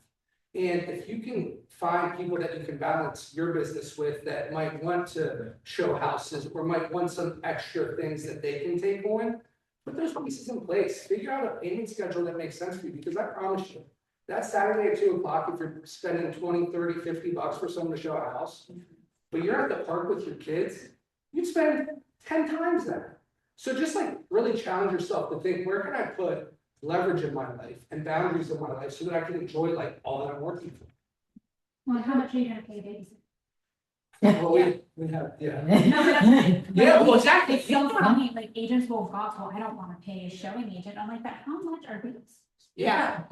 And if you can find people that you can balance your business with that might want to show houses or might want some extra things that they can take on, put those pieces in place. Figure out a payment schedule that makes sense for you, because I promise you, that Saturday at 2 o'clock, if you're spending 20, 30, 50 bucks for someone to show a house, but you're at the park with your kids, you'd spend 10 times that. So just like really challenge yourself to think, where can I put leverage in my life and boundaries in my life so that I can enjoy like all that I'm working for? Well, how much are you gonna pay a babysitter? Well, we have, yeah. Well, exactly. It's so funny, like agents will go, well, I don't wanna pay a showing agent. I'm like, but how much are these? Yeah.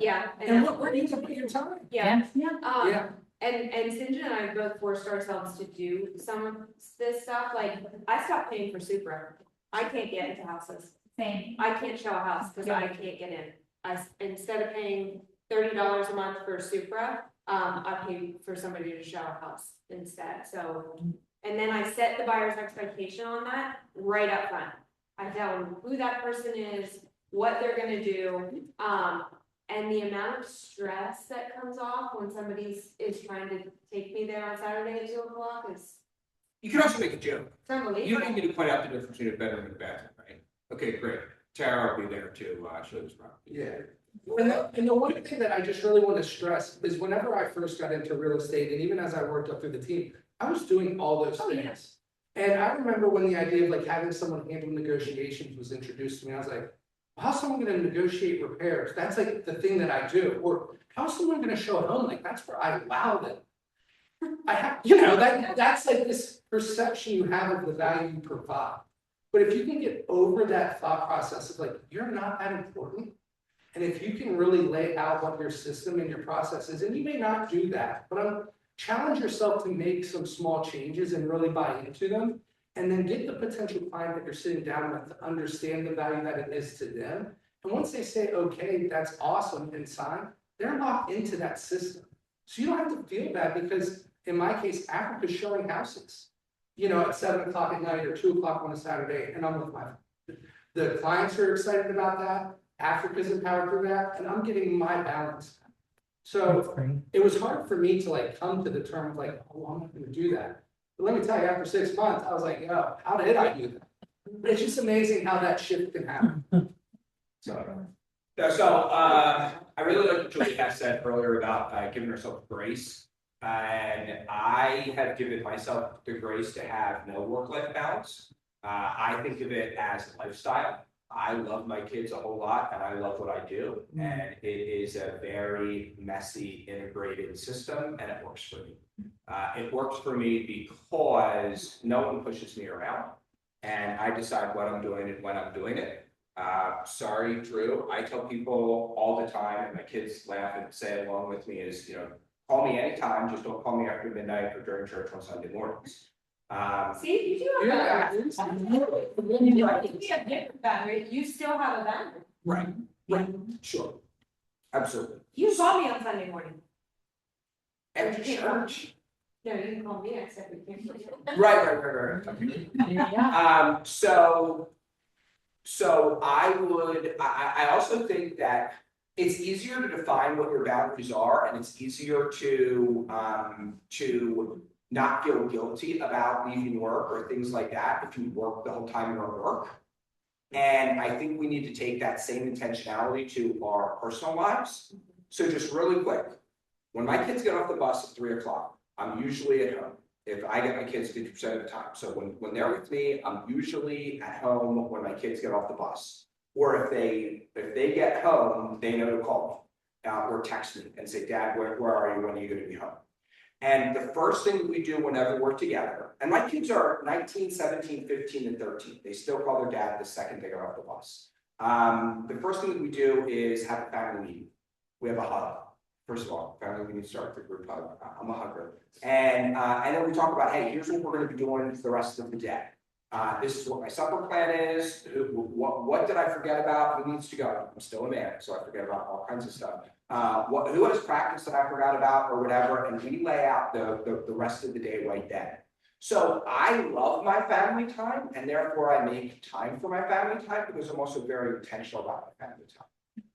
And where do you put your time? Yeah. Yeah. And Sinja and I both forced ourselves to do some of this stuff. Like, I stopped paying for Supra. I can't get into houses. Same. I can't show a house because I can't get in. Instead of paying $30 a month for Supra, I pay for somebody to show a house instead. So, and then I set the buyer's expectation on that right up front. I tell them who that person is, what they're gonna do, and the amount of stress that comes off when somebody is trying to take me there on Saturday at 2 o'clock is. You can also make a joke. It's unbelievable. You don't need me to point out the difference between a bedroom and a bathroom, right? Okay, great. Tara will be there to show this property. Yeah. And the one thing that I just really want to stress is whenever I first got into real estate, and even as I worked up through the team, I was doing all those things. And I remember when the idea of like having someone handle negotiations was introduced to me, I was like, how's someone going to negotiate repairs? That's like the thing that I do. Or how's someone going to show a home? Like that's where I allow them. I have, that's like this perception you have of the value you provide. But if you can get over that thought process of like, you're not that important. And if you can really lay out what your system and your process is, and you may not do that, but challenge yourself to make some small changes and really buy into them. and then get the potential client that you're sitting down with to understand the value that it is to them. And once they say, okay, that's awesome and sign, they're locked into that system. So you don't have to feel bad because in my case, Africa's showing houses, at 7 o'clock at night or 2 o'clock on a Saturday, and I'm with the clients are excited about that. Africa's empowered for that, and I'm getting my balance. So it was hard for me to come to the term of oh, I'm not gonna do that. But let me tell you, after 6 months, I was like, oh, how did I do that? It's just amazing how that shift can happen. So I really like what Julie has said earlier about giving herself grace. And I have given myself the grace to have no work-life balance. I think of it as a lifestyle. I love my kids a whole lot and I love what I do. And it is a very messy, integrated system and it works for me. It works for me because no one pushes me around and I decide what I'm doing and when I'm doing it. Sorry, Drew, I tell people all the time and my kids laugh and say along with me is, call me anytime, just don't call me after midnight or during church on Sunday mornings. See, you do have boundary. You still have a boundary. Right, sure, absolutely. You call me on Sunday morning. After church. No, you can call me except we can't. Right. Okay. So I also think that it's easier to define what your boundaries are, and it's easier to not feel guilty about leaving work or things like that if you work the whole time you're at work. And I think we need to take that same intentionality to our personal lives. So just really quick, when my kids get off the bus at 3 o'clock, I'm usually at home. If I get my kids 50% of the time. So when they're with me, I'm usually at home when my kids get off the bus. Or if they get home, they know to call me or text me and say, Dad, where are you? When are you going to be home? And the first thing that we do whenever we're together, and my kids are 19, 17, 15, and 13. They still call their dad the second they get off the bus. The first thing that we do is have a family meeting. We have a hug. First of all, family meeting starts the group hug. I'm a hugger. And then we talk about, hey, here's what we're going to be doing for the rest of the day. This is what my supper plan is. What did I forget about? Who needs to go? I'm still a man, so I forget about all kinds of stuff. Who has practice that I forgot about or whatever, and we lay out the rest of the day right then. So I love my family time, and therefore I make time for my family time because I'm also very intentional about my family time.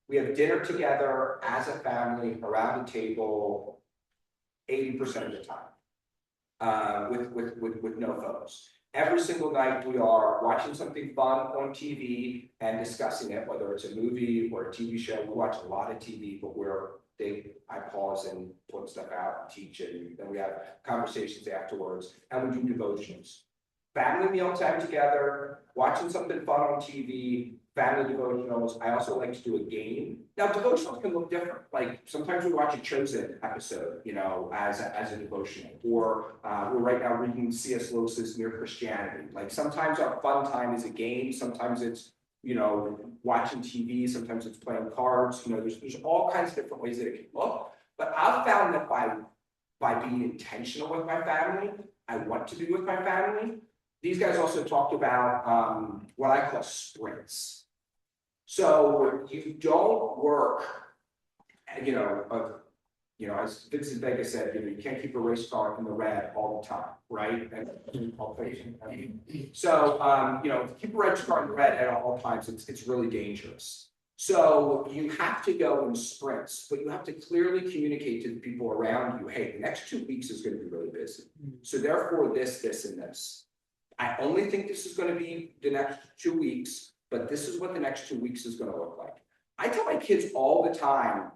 We have dinner together as a family around the table 80% of the time with no phones. Every single night we are watching something fun on TV and discussing it, whether it's a movie or a TV show. We watch a lot of TV, but I pause and put stuff out and teach it, and then we have conversations afterwards, and we do devotions. Family meal time together, watching something fun on TV, family devotionals. I also like to do a game. Now, devotionals can look different. Like sometimes we watch a Chosen episode, as a devotional, or we're right now reading C.S. Lewis's Mere Christianity. Like sometimes our fun time is a game. Sometimes it's, watching TV. Sometimes it's playing cards. There's all kinds of different ways that it can look. But I've found that by being intentional with my family, I want to be with my family. These guys also talked about what I call sprints. So you don't work, as Vincent Vega said, you can't keep a race car in the red all the time, right? So, if you keep a race car in the red at all times, it's really dangerous. So you have to go in sprints, but you have to clearly communicate to the people around you, hey, the next 2 weeks is going to be really busy. So therefore this, and this. I only think this is going to be the next 2 weeks, but this is what the next 2 weeks is going to look like. I tell my kids all the time,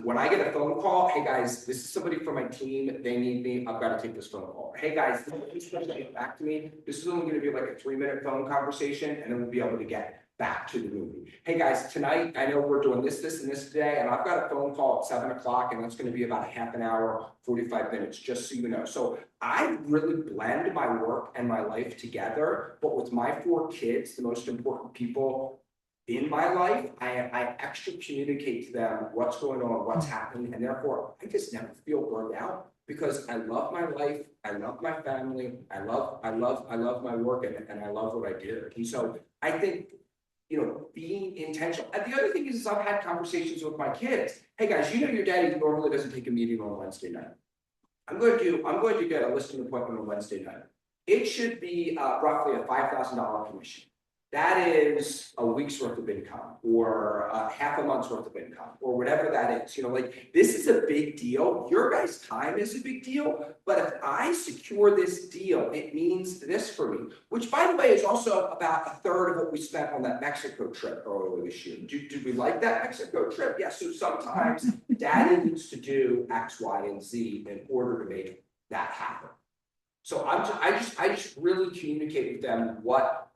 when I get a phone call, hey guys, this is somebody from my team, they need me, I've got to take this phone call. Hey guys, this is supposed to get back to me. This is only going to be like a 3-minute phone conversation, and then we'll be able to get back to the movie. Hey guys, tonight, I know we're doing this, and this today, and I've got a phone call at 7 o'clock, and that's going to be about a half an hour, 45 minutes, just so you know. So I really blend my work and my life together, but with my 4 kids, the most important people in my life, I extra communicate to them what's going on, what's happening, and therefore I just never feel burned out because I love my life, I love my family, I love my work, and I love what I do. And so I think, you know, being intentional. And the other thing is I've had conversations with my kids. Hey guys, you know your daddy normally doesn't take a meeting on Wednesday night. I'm going to get a listing appointment on Wednesday night. It should be roughly a $5,000 commission. That is a week's worth of income or half a month's worth of income or whatever that is. You know, like this is a big deal. Your guys' time is a big deal. But if I secure this deal, it means this for me, which by the way is also about a third of what we spent on that Mexico trip earlier this year. Did we like that Mexico trip? Yes. So sometimes daddy needs to do X, Y, and Z in order to make that happen. So I just really communicate with them what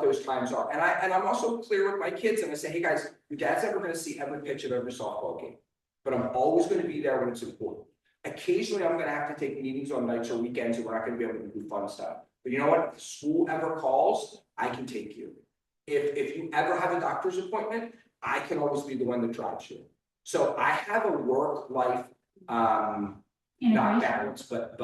those times are. And I'm also clear with my kids and I say, hey guys, your dad's never going to see every pitch of every softball game, but I'm always going to be there when it's important. Occasionally I'm going to have to take meetings on nights or weekends and we're not going to be able to do fun stuff. But you know what? If the school ever calls, I can take you. If you ever have a doctor's appointment, I can always be the one that drives you. So I have a work-life not balance, but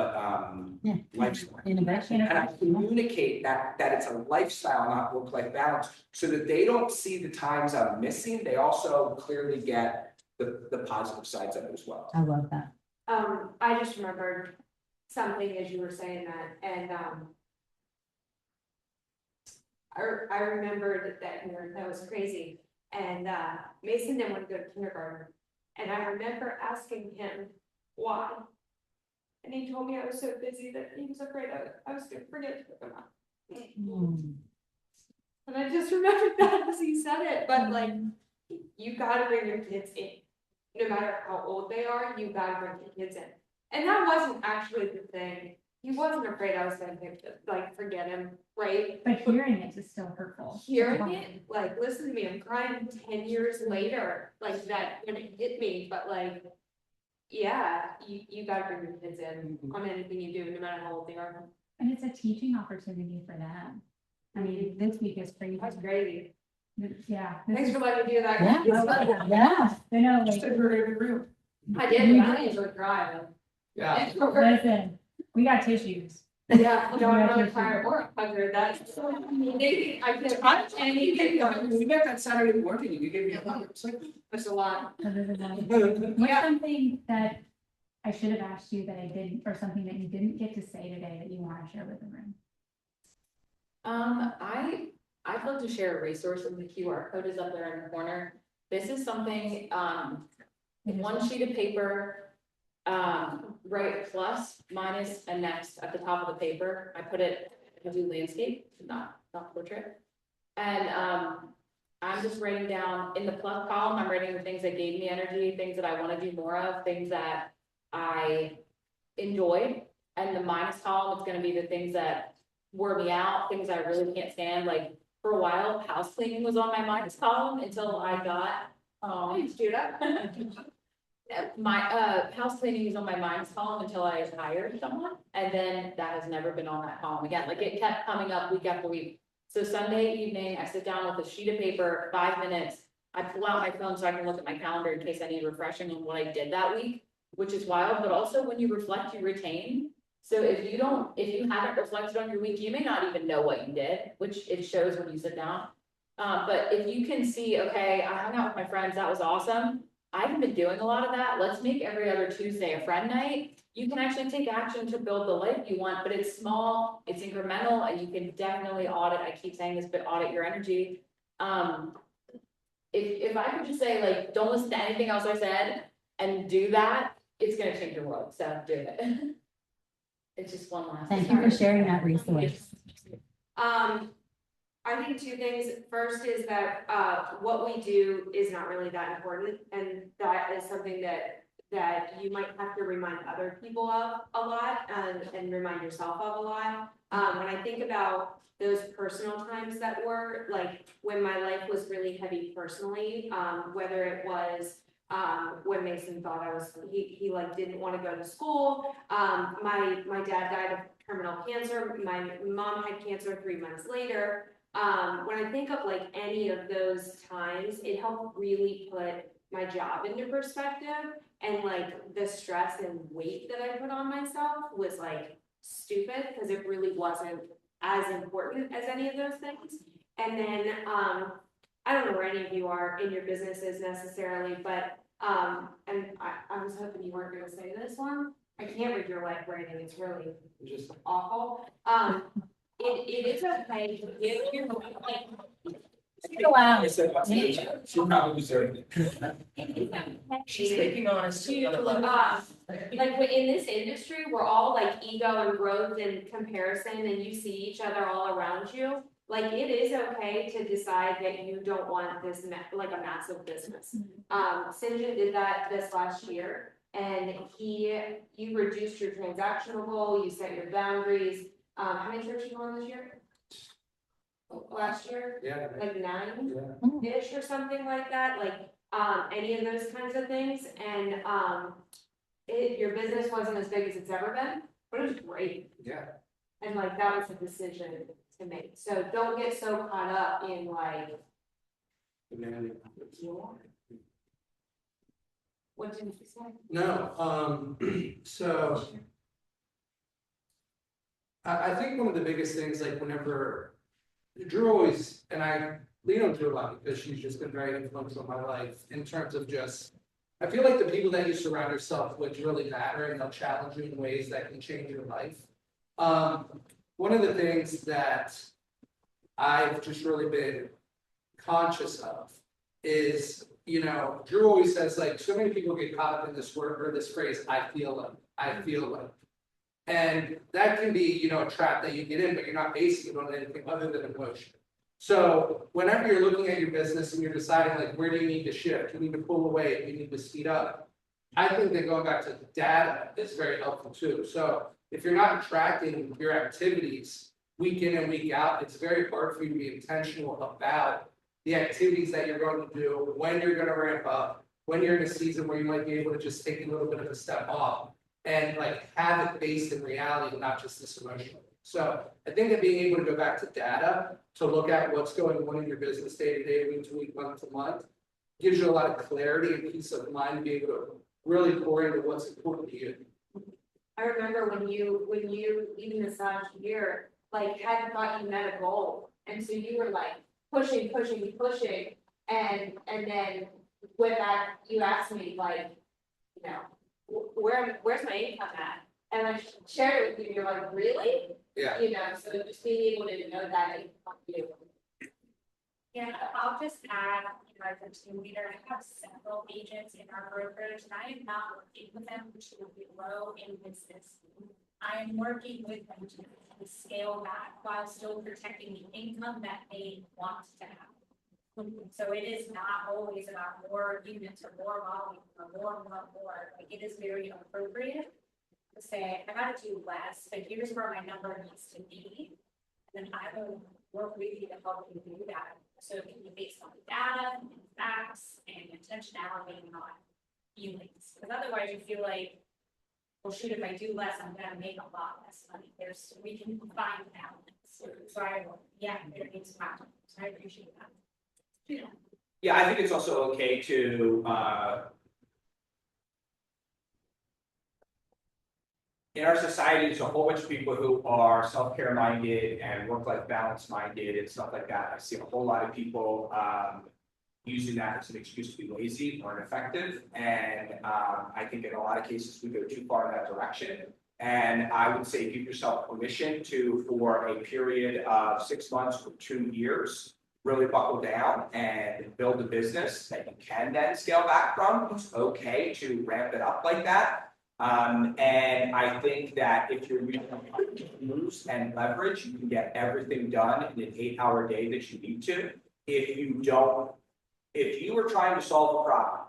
lifestyle. And I communicate that it's a lifestyle, not work-life balance, so that they don't see the times I'm missing. They also clearly get the positive sides of it as well. I love that. I just remembered something as you were saying that, and I remembered that was crazy. And Mason didn't want to go to kindergarten, and I remember asking him why. And he told me I was so busy that he was afraid I was going to forget to pick him up. And I just remembered that as he said it. But like, you gotta bring your kids in. No matter how old they are, you gotta bring your kids in. And that wasn't actually the thing. He wasn't afraid I was going to forget him, right? But hearing it is still hurtful. Hearing it, like, listen to me, I'm crying 10 years later, like that when it hit me, but like, yeah, you gotta bring your kids in on anything you do, no matter how old they are. And it's a teaching opportunity for them. I mean, this week is crazy. That's crazy. Yeah. Thanks for letting me do that. Yeah. I know. Like, I did, but I usually cry though. Yeah. Listen, we got tissues. Yeah, no, I'm not crying or hugger, that's. I can touch anything. We met that Saturday morning and you gave me a hug. It's like, that's a lot. What's something that I should have asked you that I didn't, or something that you didn't get to say today that you want to share with the room? I'd love to share a resource, and the QR code is up there in the corner. This is something, one sheet of paper, write plus, minus, and next at the top of the paper. I put it, I do landscape, not portrait. And I'm just writing down in the plus column, I'm writing the things that gave me energy, things that I want to do more of, things that I enjoyed. And the minus column is going to be the things that wore me out, things I really can't stand. Like for a while, house cleaning was on my minus column until I got, thanks, Judah. My house cleaning is on my minus column until I hired someone, and then that has never been on that column again. Like it kept coming up week after week. So Sunday evening, I sit down with a sheet of paper, 5 minutes. I pull out my phone so I can look at my calendar in case I need refreshing on what I did that week, which is wild. But also when you reflect, you retain. So if you haven't reflected on your week, you may not even know what you did, which it shows when you sit down. But if you can see, okay, I hung out with my friends, that was awesome. I haven't been doing a lot of that. Let's make every other Tuesday a friend night. You can actually take action to build the life you want, but it's small, it's incremental, and you can definitely audit. I keep saying this, but audit your energy. If I could just say, like, don't listen to anything else I said and do that, it's gonna change your world. So do it. It's just one last. Thank you for sharing that resource. I think two things. First is that what we do is not really that important, and that is something that you might have to remind other people of a lot and remind yourself of a lot. When I think about those personal times that were like when my life was really heavy personally, whether it was when Mason thought he like didn't want to go to school. My dad died of terminal cancer. My mom had cancer 3 months later. when I think of like any of those times, it helped really put my job into perspective. And like the stress and weight that I put on myself was like stupid, because it really wasn't as important as any of those things. And then, I don't know where any of you are in your businesses necessarily, but, and I was hoping you weren't gonna say this one. I can't read your life writing, it's really just awful. It is okay to give your, like. She'll probably deserve She's taking on us. Like in this industry, we're all like ego and growth and comparison, and you see each other all around you. Like it is okay to decide that you don't want this like a massive business. St. John did that this last year, and you reduced your transactional goal, you set your boundaries. How many churches you on this year? Last year? Yeah. Like 9-ish or something like that, like, any of those kinds of things, and, your business wasn't as big as it's ever been, but it was great. Yeah. And like, that was a decision to make, so don't get so caught up in like. What did you say? No, so. I think one of the biggest things, like whenever Drew always, and I lean on Drew a lot because she's just been very influential in my life in terms of just, I feel like the people that you surround yourself with really matter, and they'll challenge you in ways that can change your life. One of the things that I've just really been conscious of is, you know, Drew always says, like, so many people get caught up in this word or this phrase, I feel like. And that can be, you know, a trap that you get in, but you're not basing it on anything other than emotion. So whenever you're looking at your business and you're deciding, like, where do you need to shift? You need to pull away, you need to speed up. I think that going back to data is very helpful too. So if you're not tracking your activities week in and week out, it's very hard for you to be intentional about the activities that you're going to do, when you're going to ramp up, when you're in a season where you might be able to just take a little bit of a step off and like have it based in reality, not just this emotion. So I think that being able to go back to data to look at what's going on in your business day to day, week to week, month to month, gives you a lot of clarity and peace of mind to be able to really pour into what's important to you. I remember when you even this last year, like hadn't thought you met a goal, and so you were like pushing, and then with that you asked me like, you know, where's my income at? And I shared it with you, you're like, really? Yeah. You know, so just being able to know that it helped you. Yeah, I'll just add, you know, as a team leader, I have several agents in our brokerage, and I am not working with them to grow in business. I am working with them to scale back while still protecting the income that they want to have. So it is not always about more units or more volume or more. Like it is very appropriate to say, I gotta do less, but here's where my number needs to be. And then I will work with you to help you do that. So it can be based on data and facts and intentionality, not feelings. Because otherwise you feel like, well, shoot, if I do less, I'm gonna make a lot less money. We can find balance. So yeah, there needs to happen. So I appreciate that. Yeah, I think it's also okay to, in our society, there's a whole bunch of people who are self-care minded and work-life balance minded and stuff like that. I see a whole lot of people using that as an excuse to be lazy or ineffective. And I think in a lot of cases, we go too far in that direction. And I would say give yourself permission to, for a period of 6 months or 2 years, really buckle down and build a business that you can then scale back from. It's okay to ramp it up like that. And I think that if you're using moves and leverage, you can get everything done in an 8-hour day that you need to. If you were trying to solve a problem,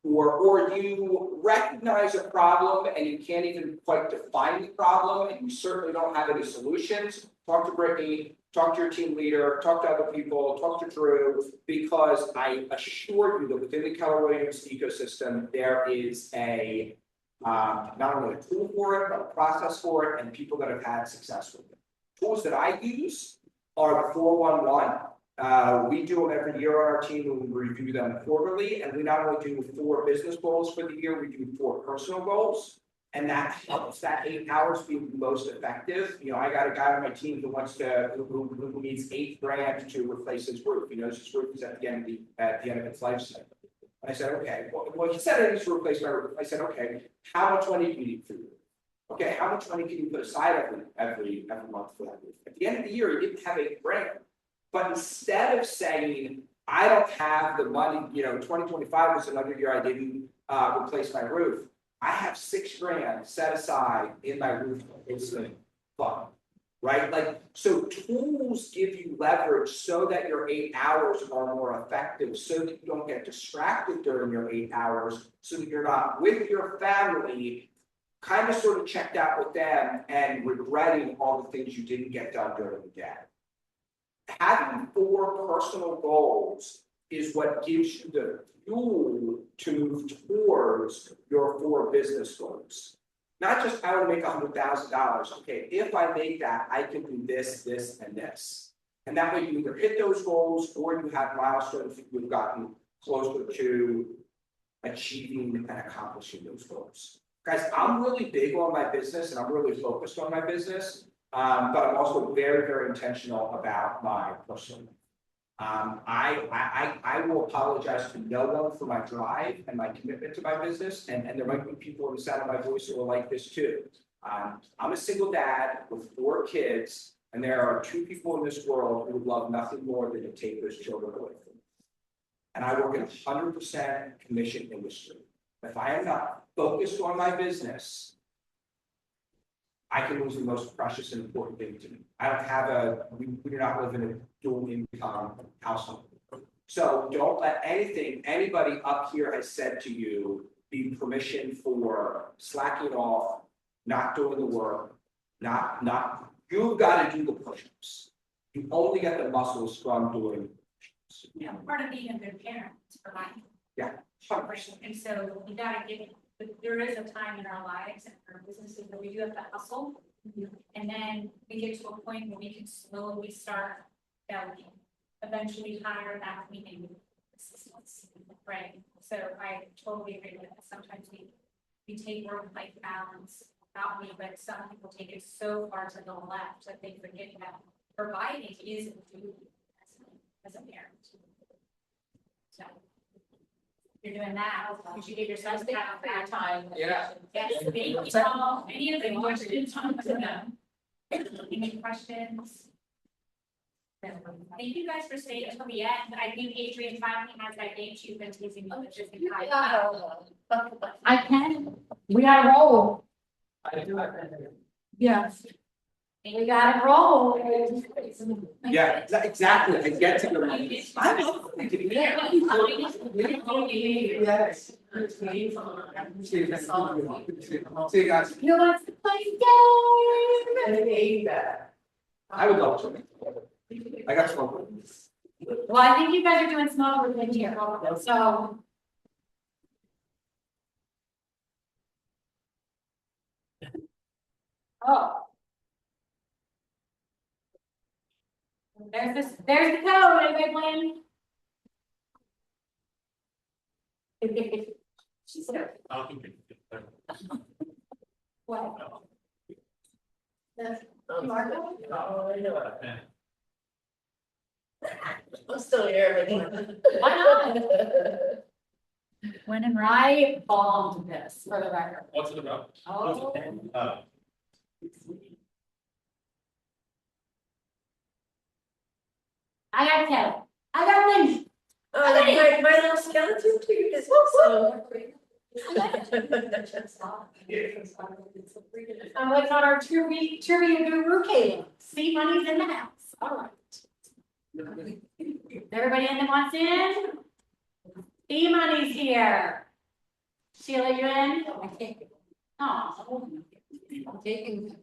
or you recognize a problem and you can't even quite define the problem, and you certainly don't have any solutions, talk to Brittany, talk to your team leader, talk to other people, talk to Drew, because I assure you that within the Keller Williams ecosystem, there is a not only a tool for it, but a process for it, and people that have had success with it. Tools that I use are the 411. We do them every year on our team, and we review them quarterly, and we not only do 4 business goals for the year, we do 4 personal goals. And that helps that 8 hours be the most effective. You know, I got a guy on my team who needs $8,000 to replace his roof. He knows his roof is at the end of its life cycle. I said, okay, well, he said I need to replace my roof. I said, okay, how much money do you need for your roof? Okay, how much money can you put aside every month for that roof? At the end of the year, he didn't have $8,000. But instead of saying, I don't have the money, you know, 2025 was another year I didn't replace my roof. I have $6,000 set aside in my roof replacement fund, right? Like, so tools give you leverage so that your 8 hours are more effective, so that you don't get distracted during your 8 hours, so that you're not with your family, kind of sort of checked out with them and regretting all the things you didn't get done during the day. Having 4 personal goals is what gives you the fuel to move towards your 4 business goals. Not just I want to make $100,000. Okay, if I make that, I can do this, this, and this. And that way you either hit those goals or you have milestones that you've gotten closer to achieving and accomplishing those goals. Guys, I'm really big on my business and I'm really focused on my business, but I'm also very, very intentional about my personal life. I will apologize to no one for my drive and my commitment to my business, and there might be people on the side of my voice who are like this too. I'm a single dad with 4 kids, and there are 2 people in this world who would love nothing more than to take those children away from me. And I work in 100% commission industry. If I am not focused on my business, I can lose the most precious and important thing to me. I don't have we do not live in a dual income household. So don't let anything anybody up here has said to you be permission for slacking off, not doing the work, you've got to do the push-ups. You only get the muscles from doing push-ups. Yeah, part of being a good parent is providing. Yeah. And so you gotta there is a time in our lives and our businesses where we do have to hustle. And then we get to a point where we can slowly start building, eventually hire that cleaning assistants, right? So I totally agree with that. Sometimes we take work-life balance, not me, but some people take it so far to the left that they forget that providing is a duty as a parent. So. You're doing that, you should give yourself that time. Yeah. Yes, any other questions on to them? Any questions? Thank you guys for staying until the end. I think Adrian finally has that name she's been teasing me with just in time. I can, we gotta roll. Yes. We gotta roll. Yeah, exactly. I get to the I love it. Yes. See you guys. You want to play game? I would love to. I got some. Well, I think you guys are doing small group in here, so. Oh. There's the code, everyone. What? Marco? Oh, I know. I'm still here. Why not? When and I bombed this for the record. What's it about? Oh. I got Kelly. I got things. My little skeleton too is also. I'm like on our trivia guru Caleb. See, money's in the house. All right. Everybody in that wants in? E money's here. Sheila, you in? Oh. I'm taking.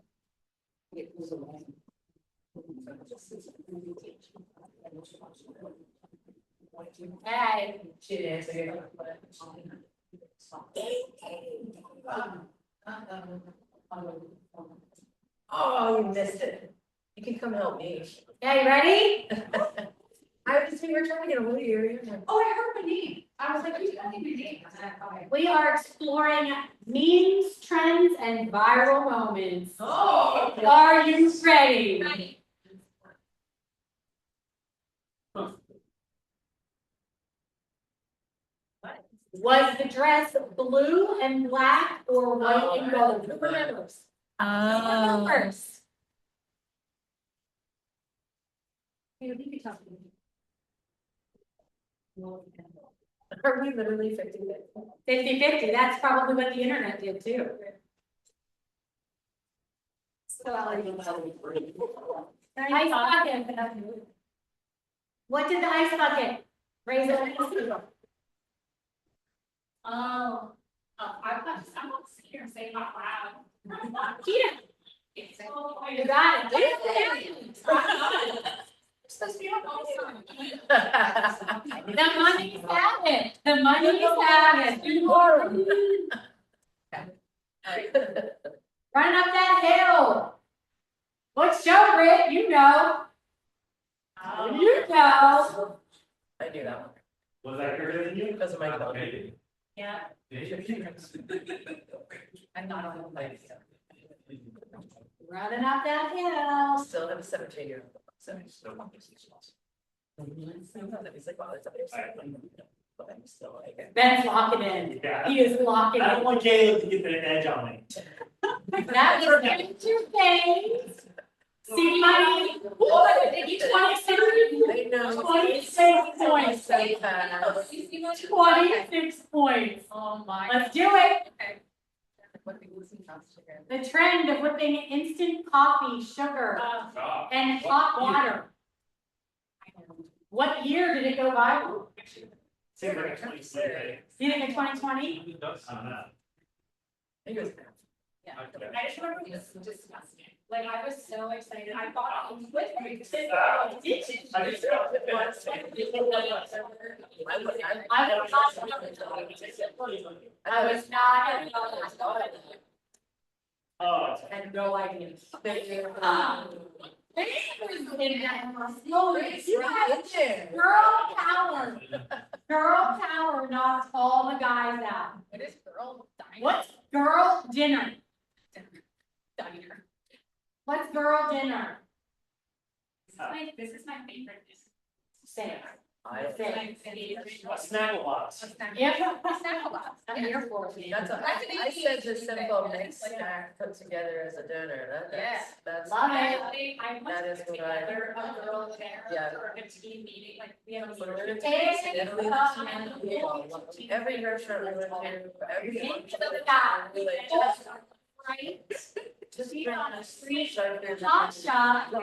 Hey. She is. Oh, you missed it. You can come help me. Okay, ready? We were trying to get a hold of you. Oh, I heard my name. I was like, you got my name. I was like, okay. We are exploring memes, trends, and viral moments. Oh. Are you ready? Was the dress blue and black or white and gold? Who remembers? Who remembers? Here, you can talk to me. Are we literally 50? 50-50, that's probably what the internet did too. Ice bucket. What did the ice bucket? Raise it. I'm not sitting here saying out loud. Tina. You got it. Supposed to be on all The money's have it. The money's have it. Running up that hill. What's show, Britt? You know. You know. I knew that one. Was that greater than you? Because of my dog. Yeah. I'm not on the place. Running up that hill. Still have a 17-year-old. So he's like, wow, that's but I'm still like. Ben's locking in. He is locking in. I don't want Caleb to get the edge on me. That is getting two things. See money. 26 points. 26 points. Oh my. Let's do it. The trend of whipping instant coffee, sugar, and hot water. What year did it go viral? Seems like 2020. You think in 2020? I don't know. Yeah. I just remember it was disgusting. Like, I was so excited. I thought it was with me. I was not. Oh, I had no idea. Girl power. Girl power knocks all the guys out. What is girl diner? What's girl dinner? Diner. What's girl dinner? This is my favorite. Say it. Snaggle box. Yep. Snapple box. I'm here for it. That's a, I said the simple mixed snack put together as a dinner. That's. Love it. I That is what I- together a girl there Yeah. for a team meeting, like we have a Every restaurant we went to, every. Right? To be on a street. Top shop. Wow,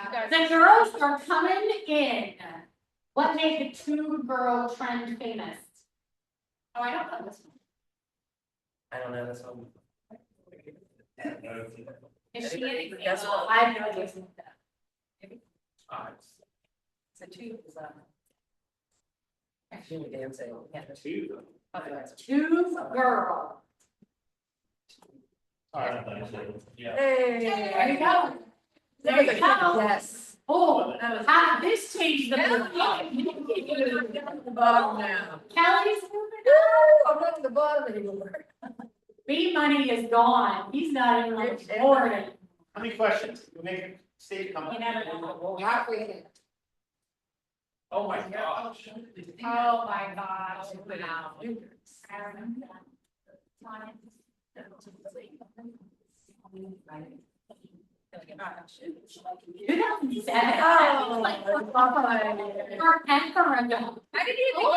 you guys. The girls are coming in. What made the two girl trend famous? Oh, I don't know this one. I don't know this one. Is she an Guess example? what? I have no idea. So two is actually dancing. Yeah. Two. Two girl. Yeah. Hey. There you go. There you go. Yes. Oh, how did this change the mood? The bottom now. Kelly's I'm not at the bottom anymore. B money is gone. He's not even like bored. How many questions? We make a state You comment. never know. Oh my gosh. Oh my gosh. Wow. I remember that. Oh, Or Anchorage. I didn't even think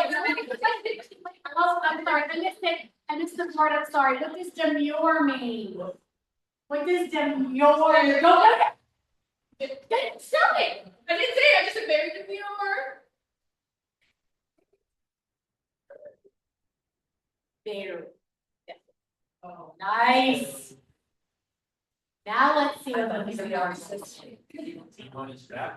Oh, I'm sorry, I missed it. I missed the part, I'm sorry. What does demure mean? What does demure? Go back. Stop it. I didn't say it, I just said very demure. There. Oh, nice. Now let's see what the are.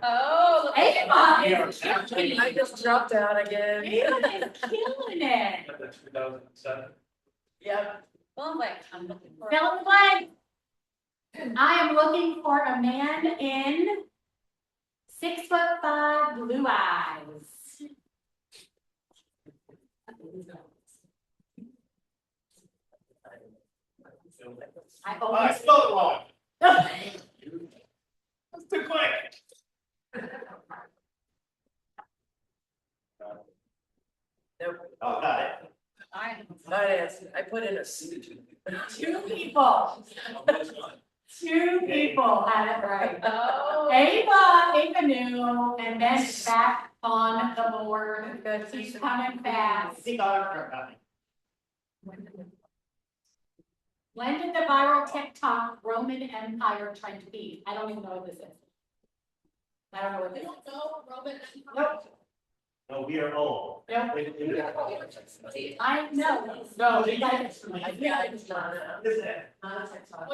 Oh. Hey, Mom. I just dropped out again. Ava is killing it. 2007. Yep. Oh, like, Fill in the blank. I am looking for a man in 6'5", blue eyes. I always spelled it wrong. That's too quick. Nope. Oh, got it. I put in a C. Two people. Two people had it right. Oh. Ava knew, and then back on the board. She's coming fast. When did the viral TikTok Roman Empire trend peak? I don't even know what this is. I don't know what this is. Roman. Nope. No, we are old. Nope. I know. No, you guys. What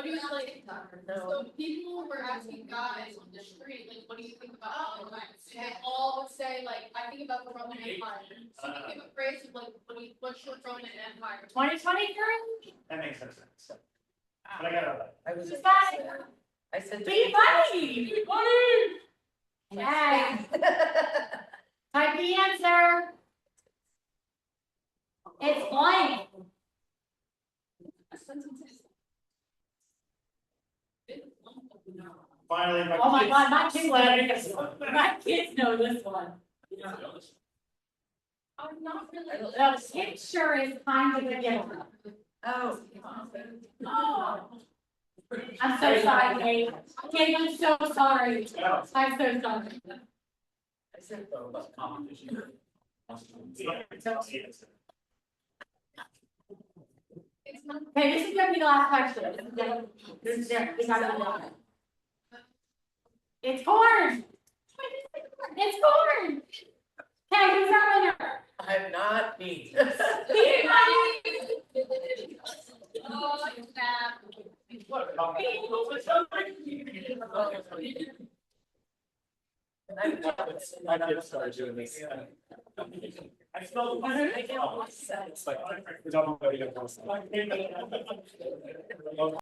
do you like? So people were asking guys on the street, like, what do you think about Roman? And they all would say, like, I think about the Roman Empire. So you give a phrase of like, what's your Roman Empire? 2023? That makes sense. But I got I was. Just got it. I said. Be funny. Be funny. Yes. Type the answer. It's blank. Finally, Oh my God, my kids know this. My kids know this one. I'm not really. The picture is kind of a given. Oh. I'm so sorry, Kate. Kate, I'm so sorry. I'm so sorry. I said. competition. Okay, this is gonna be the last question. This is it. We gotta move on. It's corn. It's corn. Okay, who's our winner? I'm not me. I did start doing this. I spelled it.